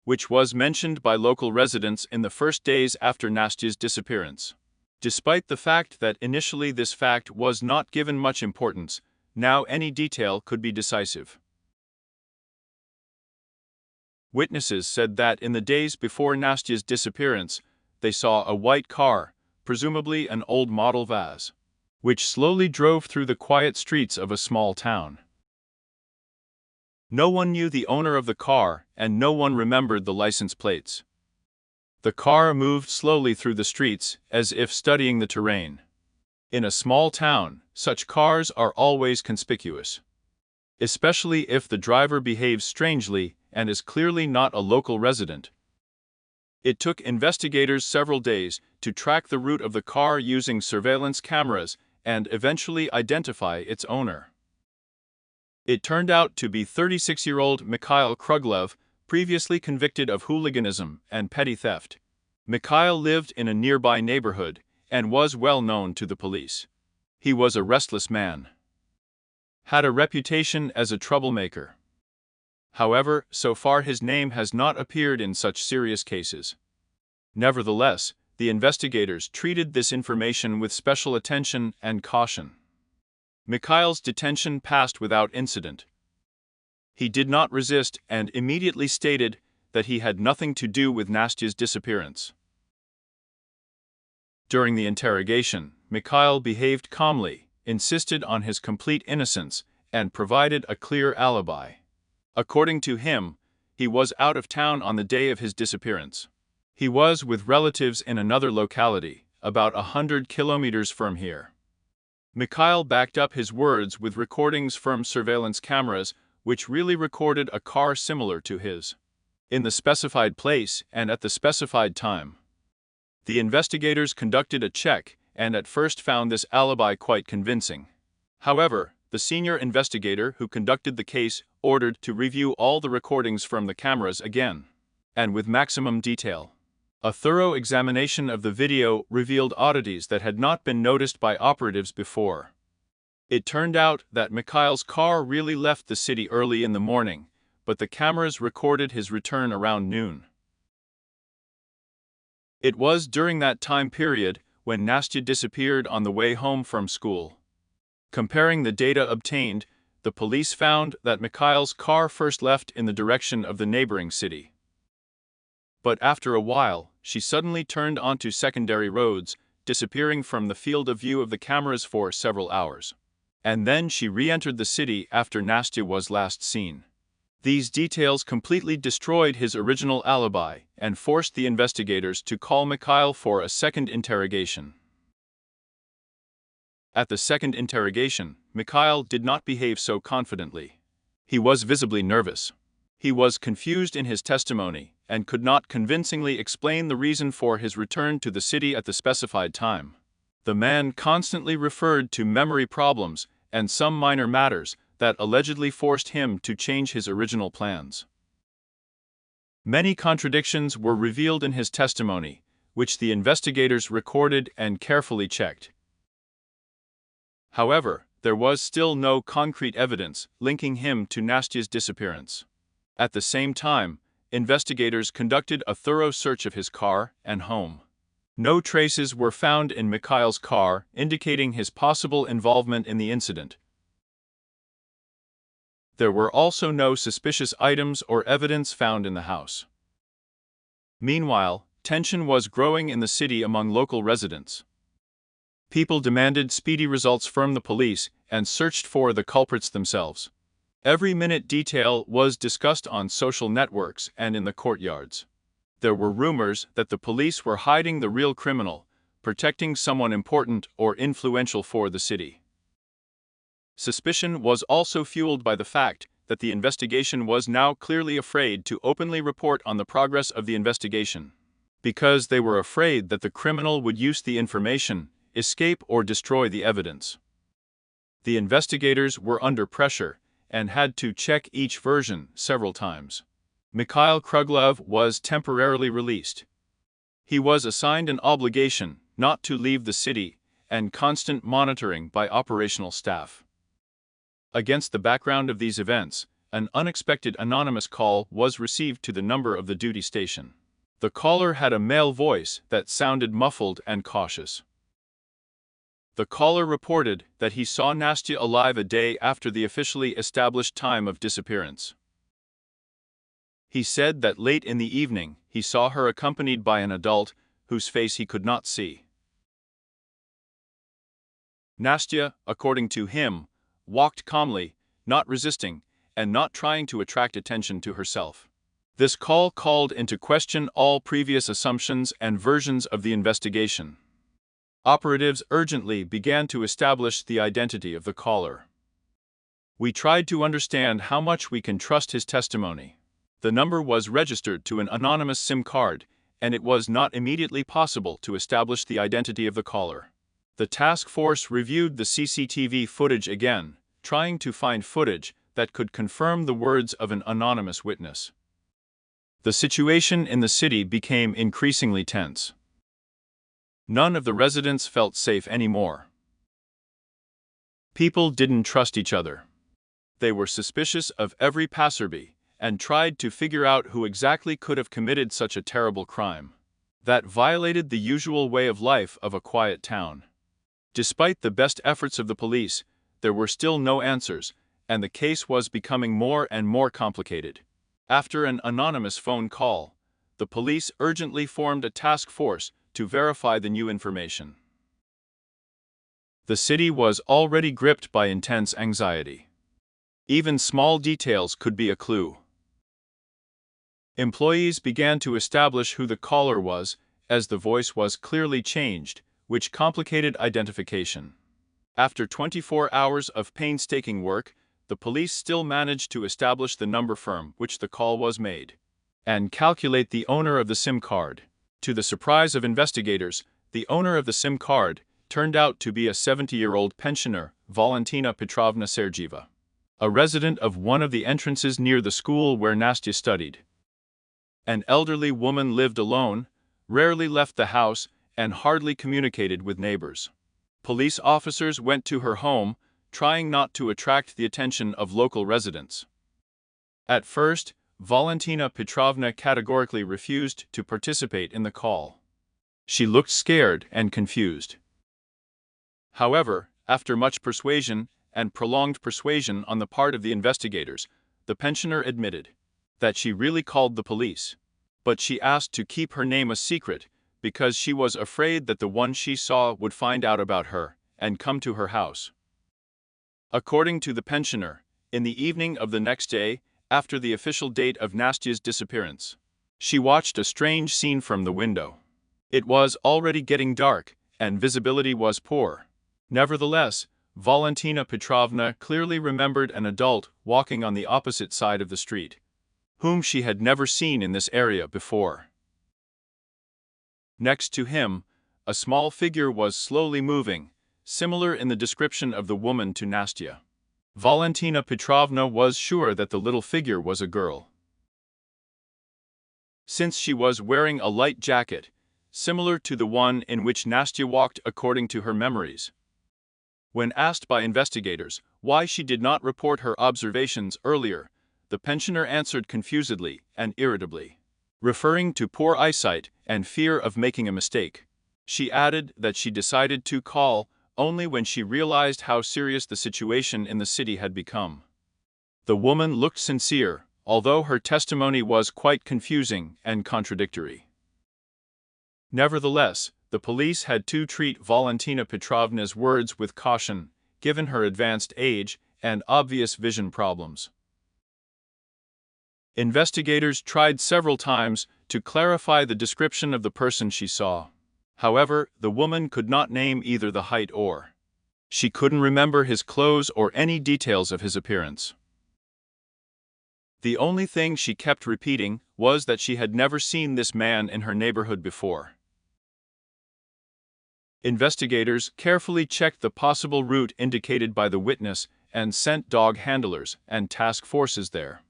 which was mentioned by local residents in the first days after Nastya's disappearance. Despite the fact that initially this fact was not given much importance, now any detail could be decisive. Witnesses said that in the days before Nastya's disappearance, they saw a white car, presumably an old model Vaz, which slowly drove through the quiet streets of a small town. No one knew the owner of the car, and no one remembered the license plates. The car moved slowly through the streets, as if studying the terrain. In a small town, such cars are always conspicuous, especially if the driver behaves strangely and is clearly not a local resident. It took investigators several days to track the route of the car using surveillance cameras and eventually identify its owner. It turned out to be 36-year-old Mikhail Kruglev, previously convicted of hooliganism and petty theft. Mikhail lived in a nearby neighborhood and was well known to the police. He was a restless man, had a reputation as a troublemaker. However, so far his name has not appeared in such serious cases. Nevertheless, the investigators treated this information with special attention and caution. Mikhail's detention passed without incident. He did not resist and immediately stated that he had nothing to do with Nastya's disappearance. During the interrogation, Mikhail behaved calmly, insisted on his complete innocence, and provided a clear alibi. According to him, he was out of town on the day of his disappearance. He was with relatives in another locality, about 100 kilometers from here. Mikhail backed up his words with recordings from surveillance cameras, which really recorded a car similar to his, in the specified place and at the specified time. The investigators conducted a check and at first found this alibi quite convincing. However, the senior investigator who conducted the case ordered to review all the recordings from the cameras again, and with maximum detail. A thorough examination of the video revealed oddities that had not been noticed by operatives before. It turned out that Mikhail's car really left the city early in the morning, but the cameras recorded his return around noon. It was during that time period when Nastya disappeared on the way home from school. Comparing the data obtained, the police found that Mikhail's car first left in the direction of the neighboring city. But after a while, she suddenly turned onto secondary roads, disappearing from the field of view of the cameras for several hours. And then she re-entered the city after Nastya was last seen. These details completely destroyed his original alibi and forced the investigators to call Mikhail for a second interrogation. At the second interrogation, Mikhail did not behave so confidently. He was visibly nervous. He was confused in his testimony and could not convincingly explain the reason for his return to the city at the specified time. The man constantly referred to memory problems and some minor matters that allegedly forced him to change his original plans. Many contradictions were revealed in his testimony, which the investigators recorded and carefully checked. However, there was still no concrete evidence linking him to Nastya's disappearance. At the same time, investigators conducted a thorough search of his car and home. No traces were found in Mikhail's car indicating his possible involvement in the incident. There were also no suspicious items or evidence found in the house. Meanwhile, tension was growing in the city among local residents. People demanded speedy results from the police and searched for the culprits themselves. Every minute detail was discussed on social networks and in the courtyards. There were rumors that the police were hiding the real criminal, protecting someone important or influential for the city. Suspicion was also fueled by the fact that the investigation was now clearly afraid to openly report on the progress of the investigation, because they were afraid that the criminal would use the information, escape or destroy the evidence. The investigators were under pressure and had to check each version several times. Mikhail Kruglev was temporarily released. He was assigned an obligation not to leave the city, and constant monitoring by operational staff. Against the background of these events, an unexpected anonymous call was received to the number of the duty station. The caller had a male voice that sounded muffled and cautious. The caller reported that he saw Nastya alive a day after the officially established time of disappearance. He said that late in the evening he saw her accompanied by an adult whose face he could not see. Nastya, according to him, walked calmly, not resisting, and not trying to attract attention to herself. This call called into question all previous assumptions and versions of the investigation. Operatives urgently began to establish the identity of the caller. We tried to understand how much we can trust his testimony. The number was registered to an anonymous SIM card, and it was not immediately possible to establish the identity of the caller. The task force reviewed the CCTV footage again, trying to find footage that could confirm the words of an anonymous witness. The situation in the city became increasingly tense. None of the residents felt safe anymore. People didn't trust each other. They were suspicious of every passerby and tried to figure out who exactly could have committed such a terrible crime that violated the usual way of life of a quiet town. Despite the best efforts of the police, there were still no answers, and the case was becoming more and more complicated. After an anonymous phone call, the police urgently formed a task force to verify the new information. The city was already gripped by intense anxiety. Even small details could be a clue. Employees began to establish who the caller was, as the voice was clearly changed, which complicated identification. After 24 hours of painstaking work, the police still managed to establish the number from which the call was made and calculate the owner of the SIM card. To the surprise of investigators, the owner of the SIM card turned out to be a 70-year-old pensioner, Valentina Petrovna Sergieva, a resident of one of the entrances near the school where Nastya studied. An elderly woman lived alone, rarely left the house, and hardly communicated with neighbors. Police officers went to her home, trying not to attract the attention of local residents. At first, Valentina Petrovna categorically refused to participate in the call. She looked scared and confused. However, after much persuasion and prolonged persuasion on the part of the investigators, the pensioner admitted that she really called the police, but she asked to keep her name a secret because she was afraid that the one she saw would find out about her and come to her house. According to the pensioner, in the evening of the next day, after the official date of Nastya's disappearance, she watched a strange scene from the window. It was already getting dark, and visibility was poor. Nevertheless, Valentina Petrovna clearly remembered an adult walking on the opposite side of the street, whom she had never seen in this area before. Next to him, a small figure was slowly moving, similar in the description of the woman to Nastya. Valentina Petrovna was sure that the little figure was a girl, since she was wearing a light jacket, similar to the one in which Nastya walked according to her memories. When asked by investigators why she did not report her observations earlier, the pensioner answered confusedly and irritably, referring to poor eyesight and fear of making a mistake. She added that she decided to call only when she realized how serious the situation in the city had become. The woman looked sincere, although her testimony was quite confusing and contradictory. Nevertheless, the police had to treat Valentina Petrovna's words with caution, given her advanced age and obvious vision problems. Investigators tried several times to clarify the description of the person she saw. However, the woman could not name either the height or she couldn't remember his clothes or any details of his appearance. The only thing she kept repeating was that she had never seen this man in her neighborhood before. Investigators carefully checked the possible route indicated by the witness and sent dog handlers and task forces there.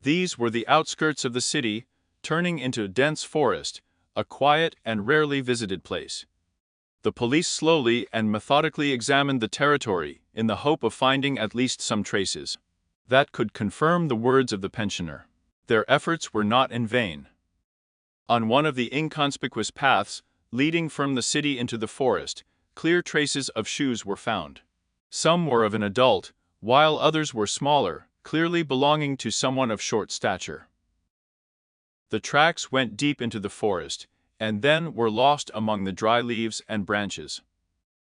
These were the outskirts of the city, turning into dense forest, a quiet and rarely visited place. The police slowly and methodically examined the territory in the hope of finding at least some traces that could confirm the words of the pensioner. Their efforts were not in vain. On one of the inconspicuous paths leading from the city into the forest, clear traces of shoes were found. Some were of an adult, while others were smaller, clearly belonging to someone of short stature. The tracks went deep into the forest, and then were lost among the dry leaves and branches.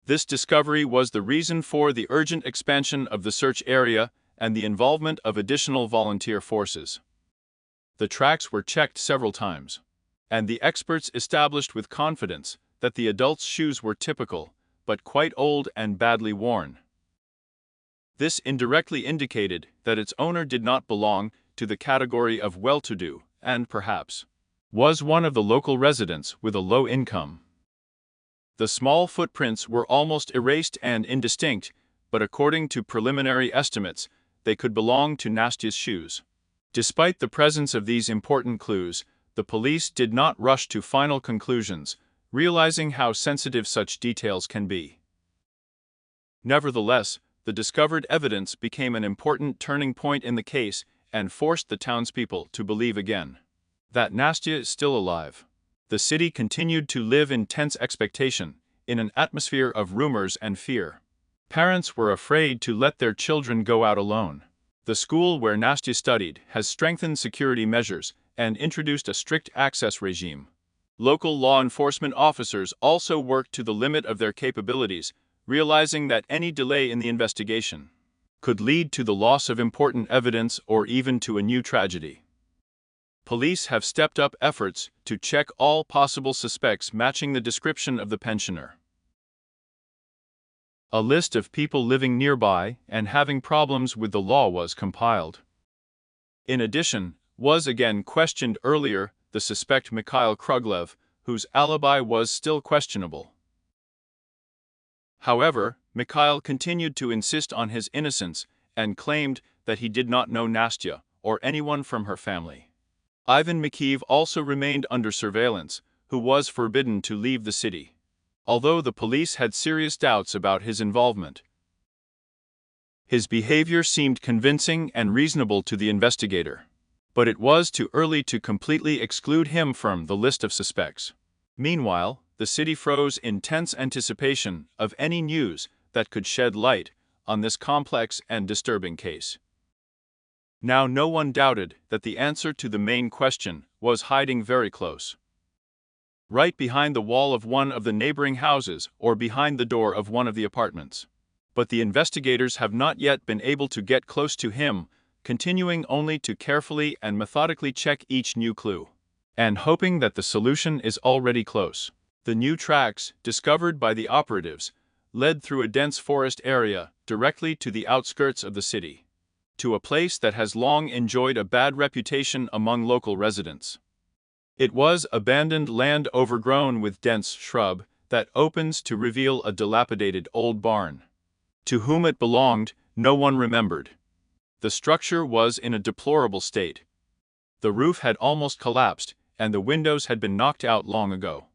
This discovery was the reason for the urgent expansion of the search area and the involvement of additional volunteer forces. The tracks were checked several times, and the experts established with confidence that the adult's shoes were typical, but quite old and badly worn. This indirectly indicated that its owner did not belong to the category of well-to-do, and perhaps was one of the local residents with a low income. The small footprints were almost erased and indistinct, but according to preliminary estimates, they could belong to Nastya's shoes. Despite the presence of these important clues, the police did not rush to final conclusions, realizing how sensitive such details can be. Nevertheless, the discovered evidence became an important turning point in the case and forced the townspeople to believe again that Nastya is still alive. The city continued to live in tense expectation, in an atmosphere of rumors and fear. Parents were afraid to let their children go out alone. The school where Nastya studied has strengthened security measures and introduced a strict access regime. Local law enforcement officers also worked to the limit of their capabilities, realizing that any delay in the investigation could lead to the loss of important evidence or even to a new tragedy. Police have stepped up efforts to check all possible suspects matching the description of the pensioner. A list of people living nearby and having problems with the law was compiled. In addition, was again questioned earlier the suspect Mikhail Kruglev, whose alibi was still questionable. However, Mikhail continued to insist on his innocence and claimed that he did not know Nastya or anyone from her family. Ivan Mikheev also remained under surveillance, who was forbidden to leave the city, although the police had serious doubts about his involvement. His behavior seemed convincing and reasonable to the investigator, but it was too early to completely exclude him from the list of suspects. Meanwhile, the city froze in tense anticipation of any news that could shed light on this complex and disturbing case. Now no one doubted that the answer to the main question was hiding very close, right behind the wall of one of the neighboring houses or behind the door of one of the apartments. But the investigators have not yet been able to get close to him, continuing only to carefully and methodically check each new clue, and hoping that the solution is already close. The new tracks, discovered by the operatives, led through a dense forest area directly to the outskirts of the city, to a place that has long enjoyed a bad reputation among local residents. It was abandoned land overgrown with dense shrub that opens to reveal a dilapidated old barn. To whom it belonged, no one remembered. The structure was in a deplorable state. The roof had almost collapsed, and the windows had been knocked out long ago.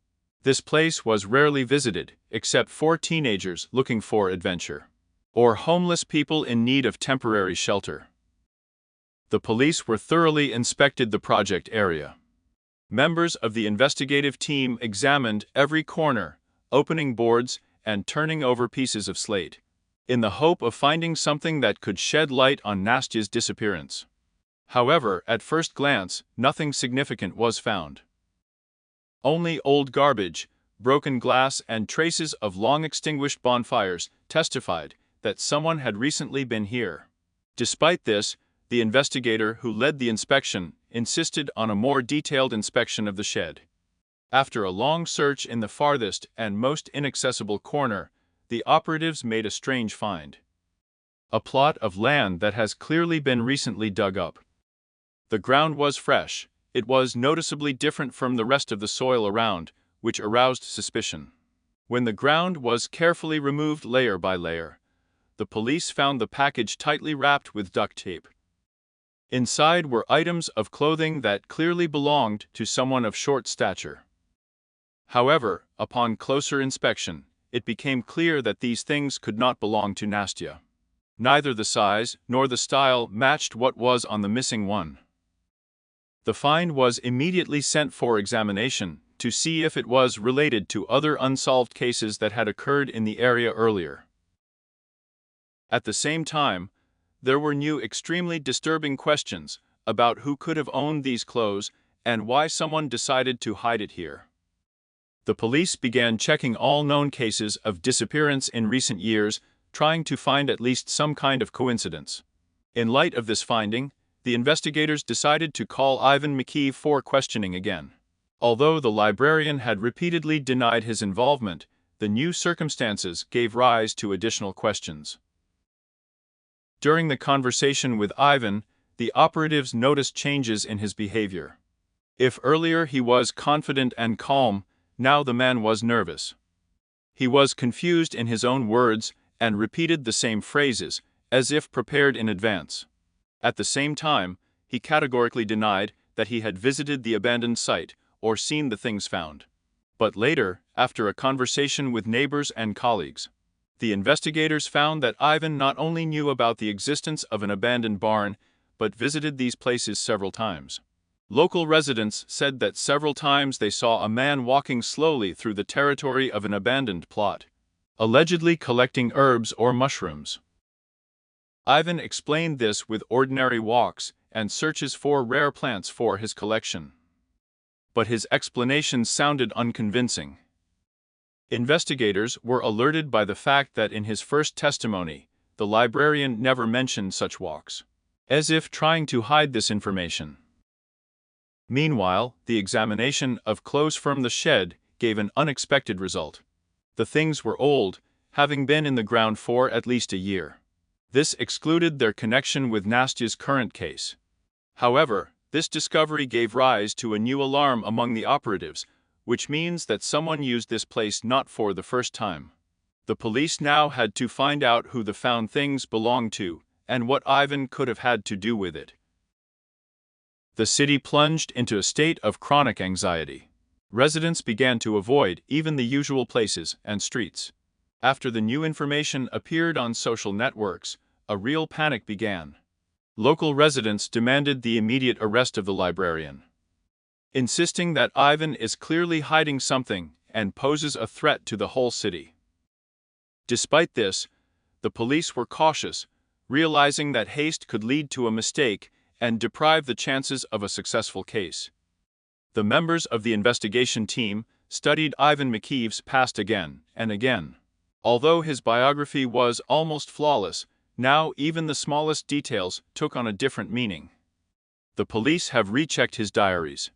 This place was rarely visited, except for teenagers looking for adventure, or homeless people in need of temporary shelter. The police were thoroughly inspected the project area. Members of the investigative team examined every corner, opening boards and turning over pieces of slate, in the hope of finding something that could shed light on Nastya's disappearance. However, at first glance, nothing significant was found. Only old garbage, broken glass, and traces of long-extinguished bonfires testified that someone had recently been here. Despite this, the investigator who led the inspection insisted on a more detailed inspection of the shed. After a long search in the farthest and most inaccessible corner, the operatives made a strange find. A plot of land that has clearly been recently dug up. The ground was fresh. It was noticeably different from the rest of the soil around, which aroused suspicion. When the ground was carefully removed layer by layer, the police found the package tightly wrapped with duct tape. Inside were items of clothing that clearly belonged to someone of short stature. However, upon closer inspection, it became clear that these things could not belong to Nastya. Neither the size nor the style matched what was on the missing one. The find was immediately sent for examination to see if it was related to other unsolved cases that had occurred in the area earlier. At the same time, there were new extremely disturbing questions about who could have owned these clothes and why someone decided to hide it here. The police began checking all known cases of disappearance in recent years, trying to find at least some kind of coincidence. In light of this finding, the investigators decided to call Ivan McKeeve for questioning again. Although the librarian had repeatedly denied his involvement, the new circumstances gave rise to additional questions. During the conversation with Ivan, the operatives noticed changes in his behavior. If earlier he was confident and calm, now the man was nervous. He was confused in his own words and repeated the same phrases, as if prepared in advance. At the same time, he categorically denied that he had visited the abandoned site or seen the things found. But later, after a conversation with neighbors and colleagues, the investigators found that Ivan not only knew about the existence of an abandoned barn, but visited these places several times. Local residents said that several times they saw a man walking slowly through the territory of an abandoned plot, allegedly collecting herbs or mushrooms. Ivan explained this with ordinary walks and searches for rare plants for his collection. But his explanations sounded unconvincing. Investigators were alerted by the fact that in his first testimony, the librarian never mentioned such walks, as if trying to hide this information. Meanwhile, the examination of clothes from the shed gave an unexpected result. The things were old, having been in the ground for at least a year. This excluded their connection with Nastya's current case. However, this discovery gave rise to a new alarm among the operatives, which means that someone used this place not for the first time. The police now had to find out who the found things belonged to and what Ivan could have had to do with it. The city plunged into a state of chronic anxiety. Residents began to avoid even the usual places and streets. After the new information appeared on social networks, a real panic began. Local residents demanded the immediate arrest of the librarian, insisting that Ivan is clearly hiding something and poses a threat to the whole city. Despite this, the police were cautious, realizing that haste could lead to a mistake and deprive the chances of a successful case. The members of the investigation team studied Ivan McKeeve's past again and again. Although his biography was almost flawless, now even the smallest details took on a different meaning. The police have rechecked his diaries,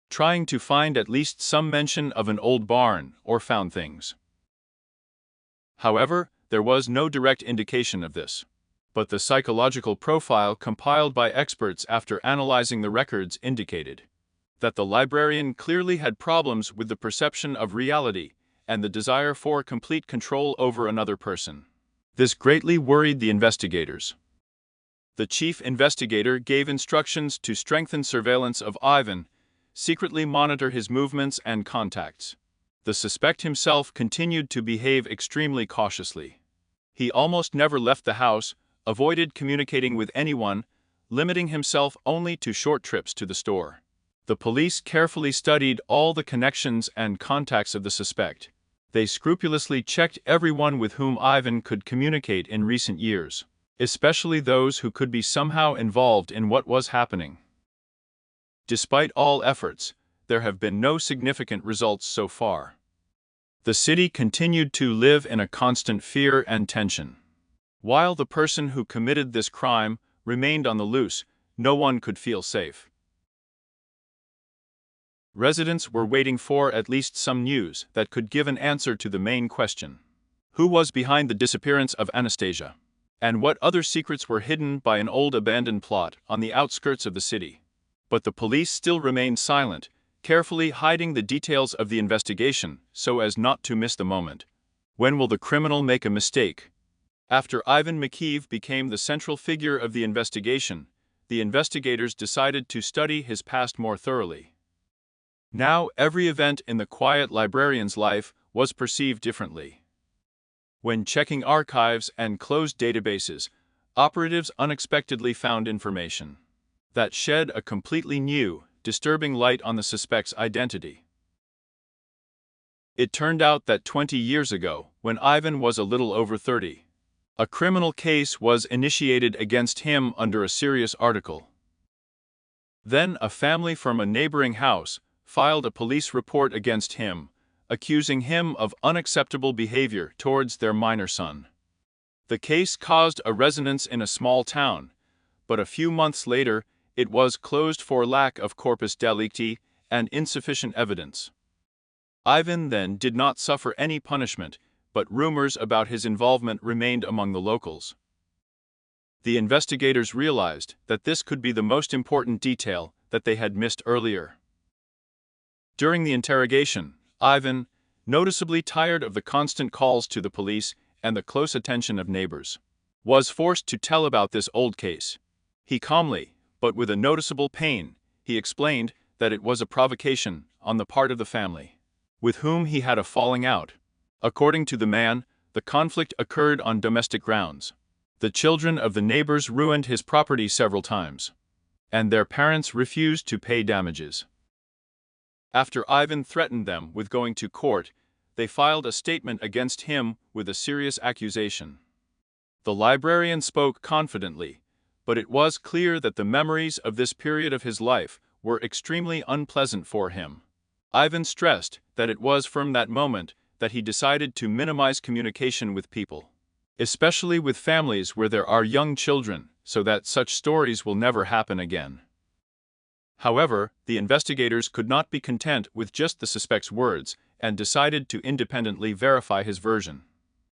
trying to find at least some mention of an old barn or found things. However, there was no direct indication of this. But the psychological profile compiled by experts after analyzing the records indicated that the librarian clearly had problems with the perception of reality and the desire for complete control over another person. This greatly worried the investigators. The chief investigator gave instructions to strengthen surveillance of Ivan, secretly monitor his movements and contacts. The suspect himself continued to behave extremely cautiously. He almost never left the house, avoided communicating with anyone, limiting himself only to short trips to the store. The police carefully studied all the connections and contacts of the suspect. They scrupulously checked everyone with whom Ivan could communicate in recent years, especially those who could be somehow involved in what was happening. Despite all efforts, there have been no significant results so far. The city continued to live in a constant fear and tension. While the person who committed this crime remained on the loose, no one could feel safe. Residents were waiting for at least some news that could give an answer to the main question. Who was behind the disappearance of Anastasia? And what other secrets were hidden by an old abandoned plot on the outskirts of the city? But the police still remained silent, carefully hiding the details of the investigation so as not to miss the moment. When will the criminal make a mistake? After Ivan McKeeve became the central figure of the investigation, the investigators decided to study his past more thoroughly. Now every event in the quiet librarian's life was perceived differently. When checking archives and closed databases, operatives unexpectedly found information that shed a completely new, disturbing light on the suspect's identity. It turned out that 20 years ago, when Ivan was a little over 30, a criminal case was initiated against him under a serious article. Then a family from a neighboring house filed a police report against him, accusing him of unacceptable behavior towards their minor son. The case caused a resonance in a small town, but a few months later it was closed for lack of corpus delicti and insufficient evidence. Ivan then did not suffer any punishment, but rumors about his involvement remained among the locals. The investigators realized that this could be the most important detail that they had missed earlier. During the interrogation, Ivan, noticeably tired of the constant calls to the police and the close attention of neighbors, was forced to tell about this old case. He calmly, but with a noticeable pain, he explained that it was a provocation on the part of the family, with whom he had a falling out. According to the man, the conflict occurred on domestic grounds. The children of the neighbors ruined his property several times, and their parents refused to pay damages. After Ivan threatened them with going to court, they filed a statement against him with a serious accusation. The librarian spoke confidently, but it was clear that the memories of this period of his life were extremely unpleasant for him. Ivan stressed that it was from that moment that he decided to minimize communication with people, especially with families where there are young children, so that such stories will never happen again. However, the investigators could not be content with just the suspect's words and decided to independently verify his version.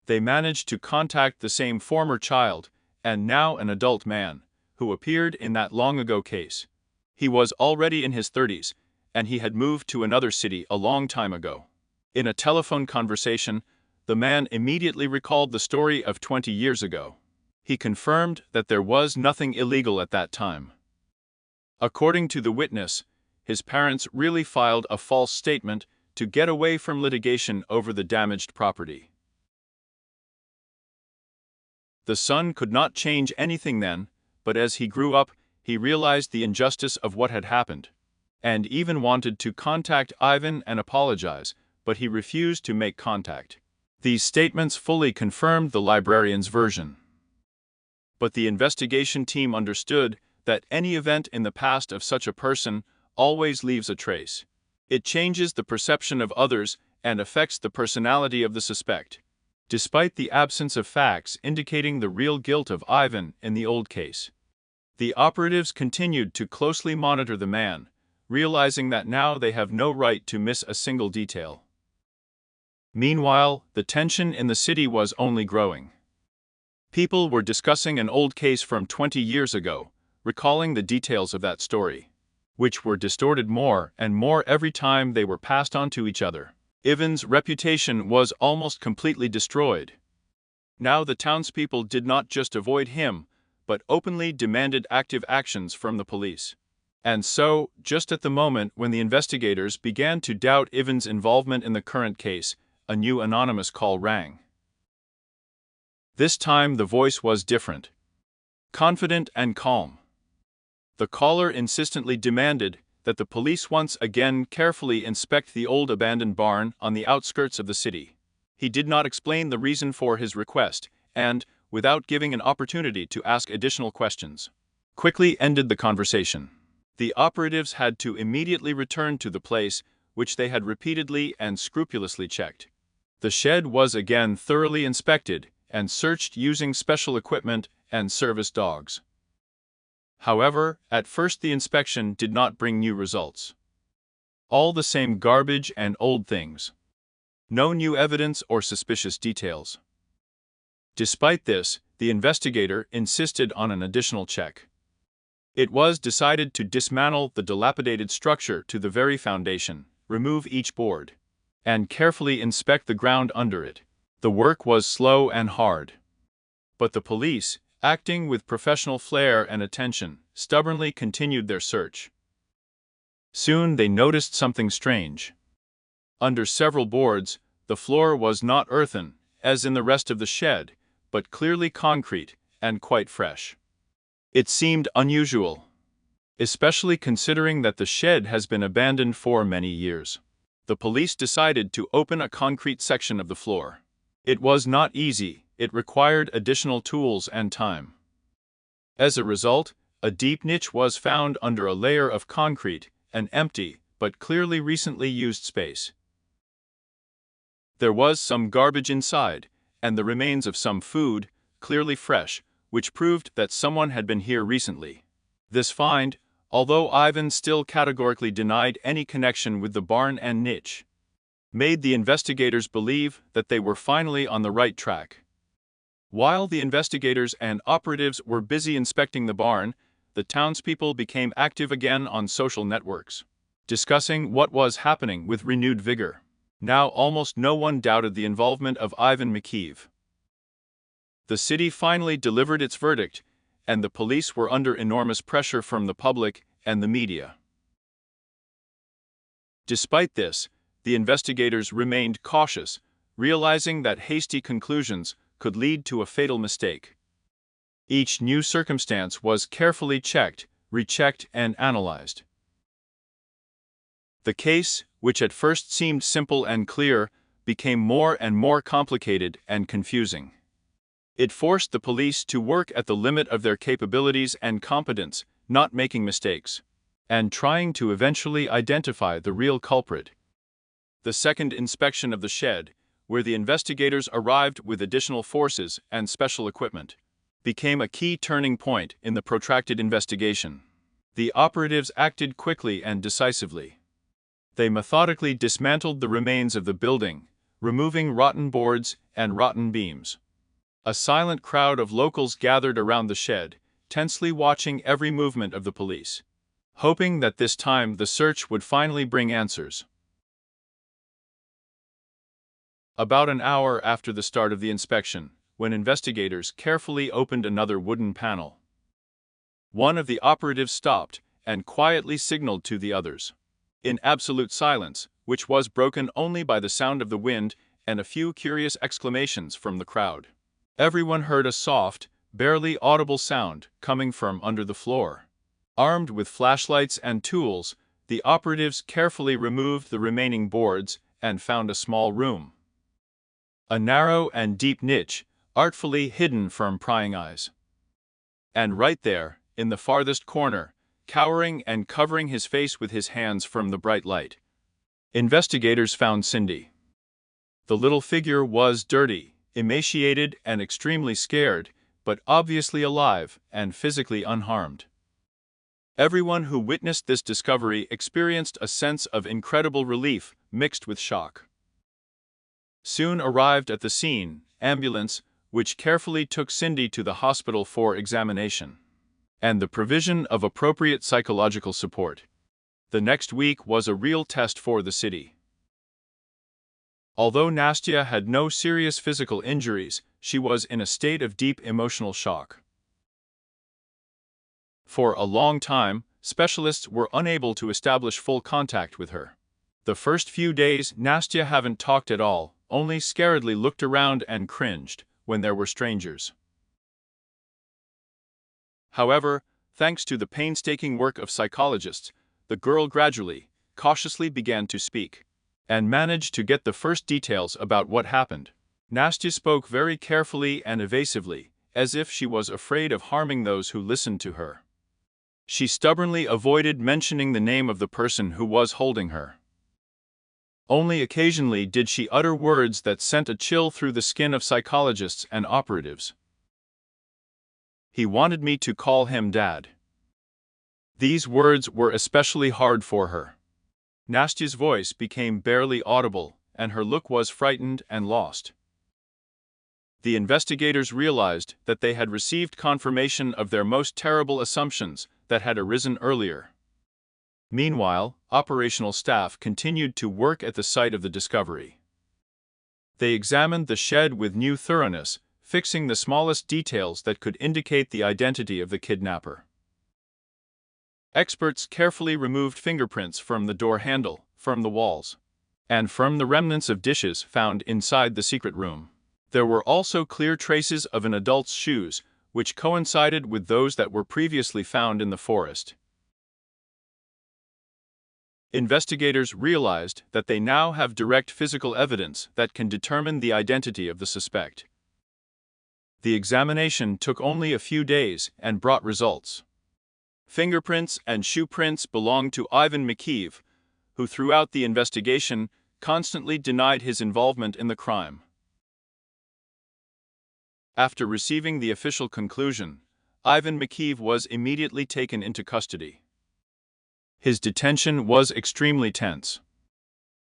They managed to contact the same former child, and now an adult man, who appeared in that long-ago case. He was already in his 30s, and he had moved to another city a long time ago. In a telephone conversation, the man immediately recalled the story of 20 years ago. He confirmed that there was nothing illegal at that time. According to the witness, his parents really filed a false statement to get away from litigation over the damaged property. The son could not change anything then, but as he grew up, he realized the injustice of what had happened, and even wanted to contact Ivan and apologize, but he refused to make contact. These statements fully confirmed the librarian's version. But the investigation team understood that any event in the past of such a person always leaves a trace. It changes the perception of others and affects the personality of the suspect. Despite the absence of facts indicating the real guilt of Ivan in the old case, the operatives continued to closely monitor the man, realizing that now they have no right to miss a single detail. Meanwhile, the tension in the city was only growing. People were discussing an old case from 20 years ago, recalling the details of that story, which were distorted more and more every time they were passed on to each other. Ivan's reputation was almost completely destroyed. Now the townspeople did not just avoid him, but openly demanded active actions from the police. And so, just at the moment when the investigators began to doubt Ivan's involvement in the current case, a new anonymous call rang. This time the voice was different, confident and calm. The caller insistently demanded that the police once again carefully inspect the old abandoned barn on the outskirts of the city. He did not explain the reason for his request, and, without giving an opportunity to ask additional questions, quickly ended the conversation. The operatives had to immediately return to the place, which they had repeatedly and scrupulously checked. The shed was again thoroughly inspected and searched using special equipment and service dogs. However, at first the inspection did not bring new results. All the same garbage and old things. No new evidence or suspicious details. Despite this, the investigator insisted on an additional check. It was decided to dismantle the dilapidated structure to the very foundation, remove each board, and carefully inspect the ground under it. The work was slow and hard. But the police, acting with professional flair and attention, stubbornly continued their search. Soon they noticed something strange. Under several boards, the floor was not earthen, as in the rest of the shed, but clearly concrete and quite fresh. It seemed unusual, especially considering that the shed has been abandoned for many years. The police decided to open a concrete section of the floor. It was not easy, it required additional tools and time. As a result, a deep niche was found under a layer of concrete, an empty, but clearly recently used space. There was some garbage inside, and the remains of some food, clearly fresh, which proved that someone had been here recently. This find, although Ivan still categorically denied any connection with the barn and niche, made the investigators believe that they were finally on the right track. While the investigators and operatives were busy inspecting the barn, the townspeople became active again on social networks, discussing what was happening with renewed vigor. Now almost no one doubted the involvement of Ivan McKeeve. The city finally delivered its verdict, and the police were under enormous pressure from the public and the media. Despite this, the investigators remained cautious, realizing that hasty conclusions could lead to a fatal mistake. Each new circumstance was carefully checked, rechecked, and analyzed. The case, which at first seemed simple and clear, became more and more complicated and confusing. It forced the police to work at the limit of their capabilities and competence, not making mistakes, and trying to eventually identify the real culprit. The second inspection of the shed, where the investigators arrived with additional forces and special equipment, became a key turning point in the protracted investigation. The operatives acted quickly and decisively. They methodically dismantled the remains of the building, removing rotten boards and rotten beams. A silent crowd of locals gathered around the shed, tensely watching every movement of the police, hoping that this time the search would finally bring answers. About an hour after the start of the inspection, when investigators carefully opened another wooden panel, one of the operatives stopped and quietly signaled to the others. In absolute silence, which was broken only by the sound of the wind and a few curious exclamations from the crowd, everyone heard a soft, barely audible sound coming from under the floor. Armed with flashlights and tools, the operatives carefully removed the remaining boards and found a small room. A narrow and deep niche, artfully hidden from prying eyes. And right there, in the farthest corner, cowering and covering his face with his hands from the bright light, investigators found Cindy. The little figure was dirty, emaciated, and extremely scared, but obviously alive and physically unharmed. Everyone who witnessed this discovery experienced a sense of incredible relief mixed with shock. Soon arrived at the scene, ambulance, which carefully took Cindy to the hospital for examination and the provision of appropriate psychological support. The next week was a real test for the city. Although Nastya had no serious physical injuries, she was in a state of deep emotional shock. For a long time, specialists were unable to establish full contact with her. The first few days, Nastya hadn't talked at all, only scaredly looked around and cringed when there were strangers. However, thanks to the painstaking work of psychologists, the girl gradually, cautiously began to speak, and managed to get the first details about what happened. Nastya spoke very carefully and evasively, as if she was afraid of harming those who listened to her. She stubbornly avoided mentioning the name of the person who was holding her. Only occasionally did she utter words that sent a chill through the skin of psychologists and operatives. He wanted me to call him Dad. These words were especially hard for her. Nastya's voice became barely audible, and her look was frightened and lost. The investigators realized that they had received confirmation of their most terrible assumptions that had arisen earlier. Meanwhile, operational staff continued to work at the site of the discovery. They examined the shed with new thoroughness, fixing the smallest details that could indicate the identity of the kidnapper. Experts carefully removed fingerprints from the door handle, from the walls, and from the remnants of dishes found inside the secret room. There were also clear traces of an adult's shoes, which coincided with those that were previously found in the forest. Investigators realized that they now have direct physical evidence that can determine the identity of the suspect. The examination took only a few days and brought results. Fingerprints and shoe prints belonged to Ivan McKeeve, who throughout the investigation constantly denied his involvement in the crime. After receiving the official conclusion, Ivan McKeeve was immediately taken into custody. His detention was extremely tense.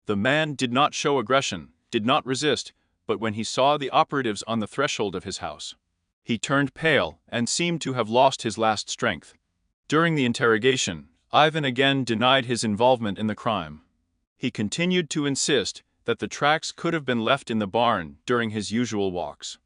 The man did not show aggression, did not resist, but when he saw the operatives on the threshold of his house, he turned pale and seemed to have lost his last strength. During the interrogation, Ivan again denied his involvement in the crime. He continued to insist that the tracks could have been left in the barn during his usual walks.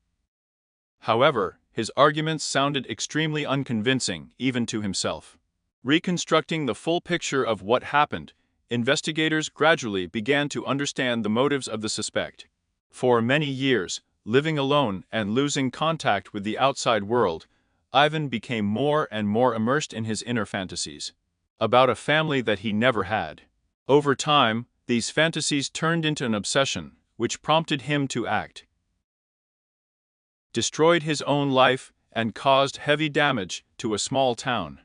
However, his arguments sounded extremely unconvincing even to himself. Reconstructing the full picture of what happened, investigators gradually began to understand the motives of the suspect. For many years, living alone and losing contact with the outside world, Ivan became more and more immersed in his inner fantasies about a family that he never had. Over time, these fantasies turned into an obsession, which prompted him to act. Destroyed his own life and caused heavy damage to a small town.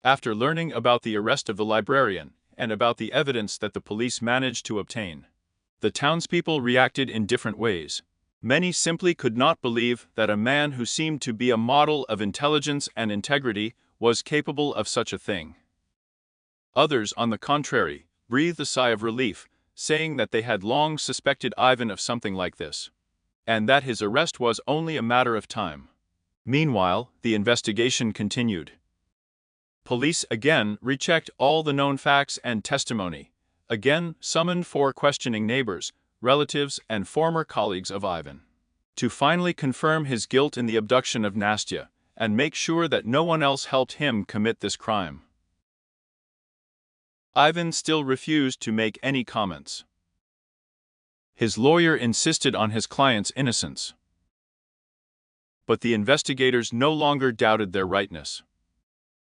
After learning about the arrest of the librarian and about the evidence that the police managed to obtain, the townspeople reacted in different ways. Many simply could not believe that a man who seemed to be a model of intelligence and integrity was capable of such a thing. Others, on the contrary, breathed a sigh of relief, saying that they had long suspected Ivan of something like this, and that his arrest was only a matter of time. Meanwhile, the investigation continued. Police again rechecked all the known facts and testimony, again summoned for questioning neighbors, relatives, and former colleagues of Ivan, to finally confirm his guilt in the abduction of Nastya and make sure that no one else helped him commit this crime. Ivan still refused to make any comments. His lawyer insisted on his client's innocence. But the investigators no longer doubted their rightness.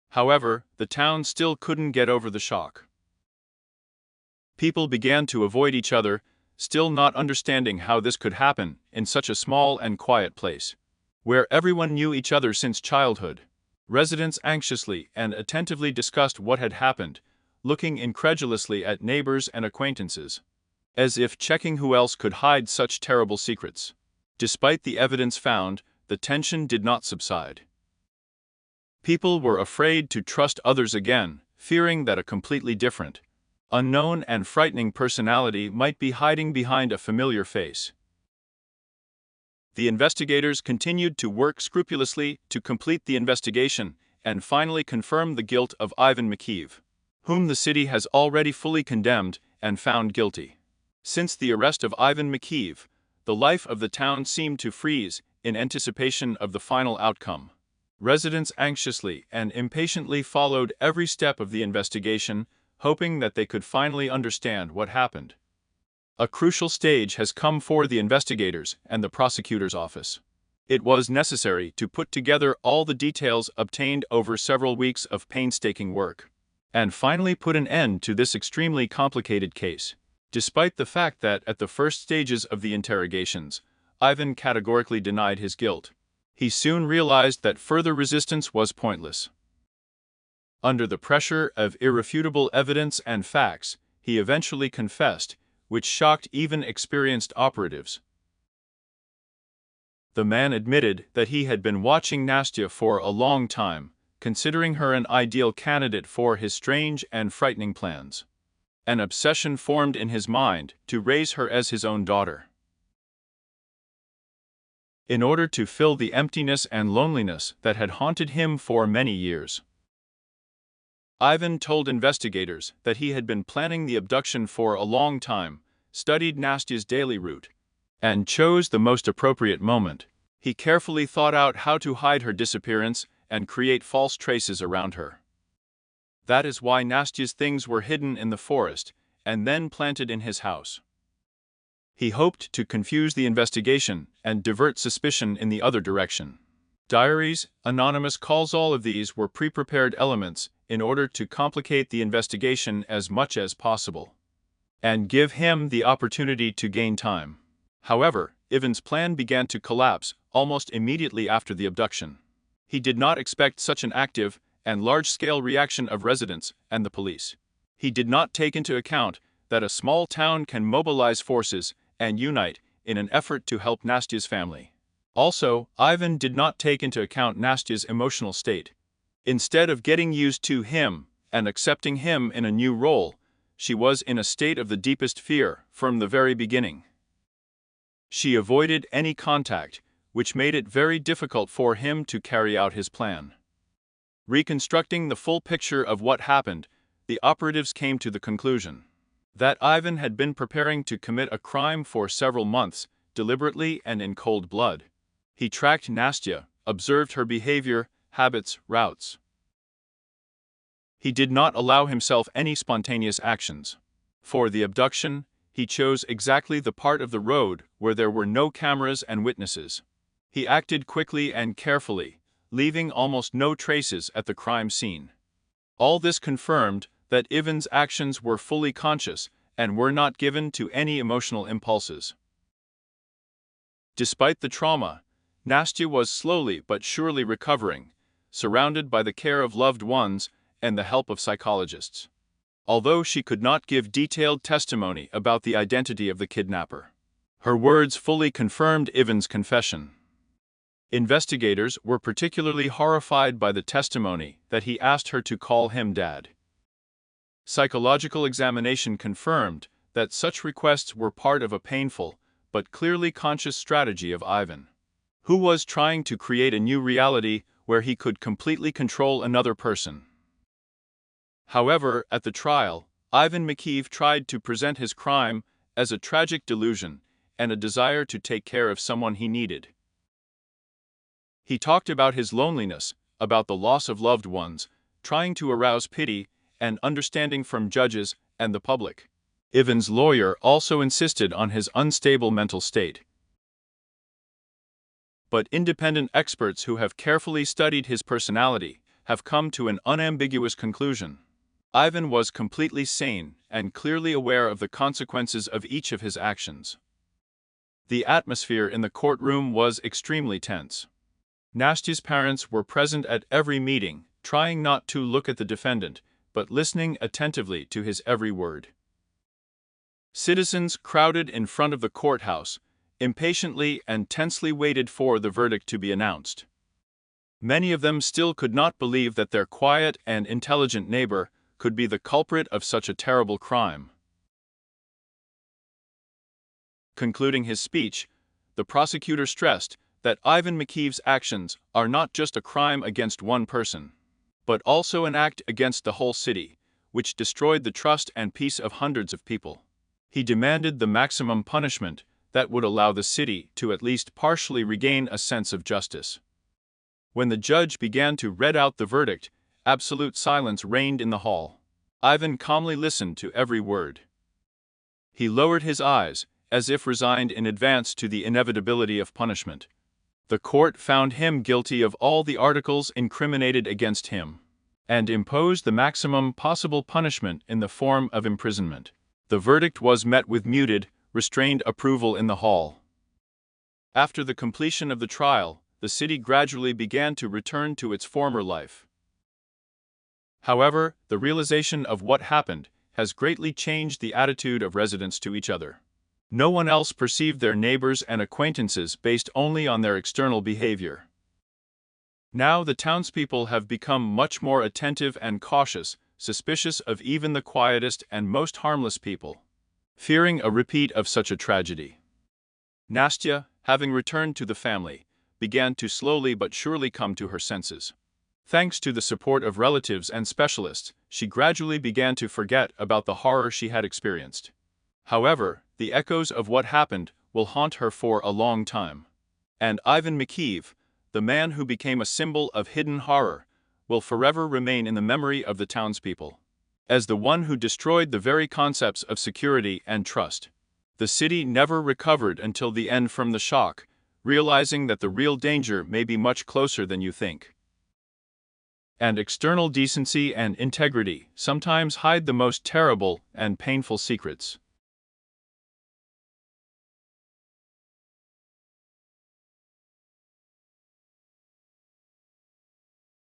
However, the town still couldn't get over the shock. People began to avoid each other, still not understanding how this could happen in such a small and quiet place, where everyone knew each other since childhood. Residents anxiously and attentively discussed what had happened, looking incredulously at neighbors and acquaintances, as if checking who else could hide such terrible secrets. Despite the evidence found, the tension did not subside. People were afraid to trust others again, fearing that a completely different, unknown and frightening personality might be hiding behind a familiar face. The investigators continued to work scrupulously to complete the investigation and finally confirm the guilt of Ivan McKeeve, whom the city has already fully condemned and found guilty. Since the arrest of Ivan McKeeve, the life of the town seemed to freeze in anticipation of the final outcome. Residents anxiously and impatiently followed every step of the investigation, hoping that they could finally understand what happened. A crucial stage has come for the investigators and the prosecutor's office. It was necessary to put together all the details obtained over several weeks of painstaking work, and finally put an end to this extremely complicated case. Despite the fact that at the first stages of the interrogations, Ivan categorically denied his guilt, he soon realized that further resistance was pointless. Under the pressure of irrefutable evidence and facts, he eventually confessed, which shocked even experienced operatives. The man admitted that he had been watching Nastya for a long time, considering her an ideal candidate for his strange and frightening plans. An obsession formed in his mind to raise her as his own daughter. In order to fill the emptiness and loneliness that had haunted him for many years, Ivan told investigators that he had been planning the abduction for a long time, studied Nastya's daily route, and chose the most appropriate moment. He carefully thought out how to hide her disappearance and create false traces around her. That is why Nastya's things were hidden in the forest and then planted in his house. He hoped to confuse the investigation and divert suspicion in the other direction. Diaries, anonymous calls, all of these were pre-prepared elements in order to complicate the investigation as much as possible and give him the opportunity to gain time. However, Ivan's plan began to collapse almost immediately after the abduction. He did not expect such an active and large-scale reaction of residents and the police. He did not take into account that a small town can mobilize forces and unite in an effort to help Nastya's family. Also, Ivan did not take into account Nastya's emotional state. Instead of getting used to him and accepting him in a new role, she was in a state of the deepest fear from the very beginning. She avoided any contact, which made it very difficult for him to carry out his plan. Reconstructing the full picture of what happened, the operatives came to the conclusion that Ivan had been preparing to commit a crime for several months, deliberately and in cold blood. He tracked Nastya, observed her behavior, habits, routes. He did not allow himself any spontaneous actions. For the abduction, he chose exactly the part of the road where there were no cameras and witnesses. He acted quickly and carefully, leaving almost no traces at the crime scene. All this confirmed that Ivan's actions were fully conscious and were not given to any emotional impulses. Despite the trauma, Nastya was slowly but surely recovering, surrounded by the care of loved ones and the help of psychologists. Although she could not give detailed testimony about the identity of the kidnapper, her words fully confirmed Ivan's confession. Investigators were particularly horrified by the testimony that he asked her to call him Dad. Psychological examination confirmed that such requests were part of a painful but clearly conscious strategy of Ivan, who was trying to create a new reality where he could completely control another person. However, at the trial, Ivan Mikheev tried to present his crime as a tragic delusion and a desire to take care of someone he needed. He talked about his loneliness, about the loss of loved ones, trying to arouse pity and understanding from judges and the public. Ivan's lawyer also insisted on his unstable mental state. But independent experts who have carefully studied his personality have come to an unambiguous conclusion. Ivan was completely sane and clearly aware of the consequences of each of his actions. The atmosphere in the courtroom was extremely tense. Nastya's parents were present at every meeting, trying not to look at the defendant, but listening attentively to his every word. Citizens crowded in front of the courthouse, impatiently and tensely waited for the verdict to be announced. Many of them still could not believe that their quiet and intelligent neighbor could be the culprit of such a terrible crime. Concluding his speech, the prosecutor stressed that Ivan Mikheev's actions are not just a crime against one person, but also an act against the whole city, which destroyed the trust and peace of hundreds of people. He demanded the maximum punishment that would allow the city to at least partially regain a sense of justice. When the judge began to read out the verdict, absolute silence reigned in the hall. Ivan calmly listened to every word. He lowered his eyes, as if resigned in advance to the inevitability of punishment. The court found him guilty of all the articles incriminated against him, and imposed the maximum possible punishment in the form of imprisonment. The verdict was met with muted, restrained approval in the hall. After the completion of the trial, the city gradually began to return to its former life. However, the realization of what happened has greatly changed the attitude of residents to each other. No one else perceived their neighbors and acquaintances based only on their external behavior. Now the townspeople have become much more attentive and cautious, suspicious of even the quietest and most harmless people, fearing a repeat of such a tragedy. Nastya, having returned to the family, began to slowly but surely come to her senses. Thanks to the support of relatives and specialists, she gradually began to forget about the horror she had experienced. However, the echoes of what happened will haunt her for a long time. And Ivan Mikheev, the man who became a symbol of hidden horror, will forever remain in the memory of the townspeople as the one who destroyed the very concepts of security and trust. The city never recovered until the end from the shock, realizing that the real danger may be much closer than you think. And external decency and integrity sometimes hide the most terrible and painful secrets.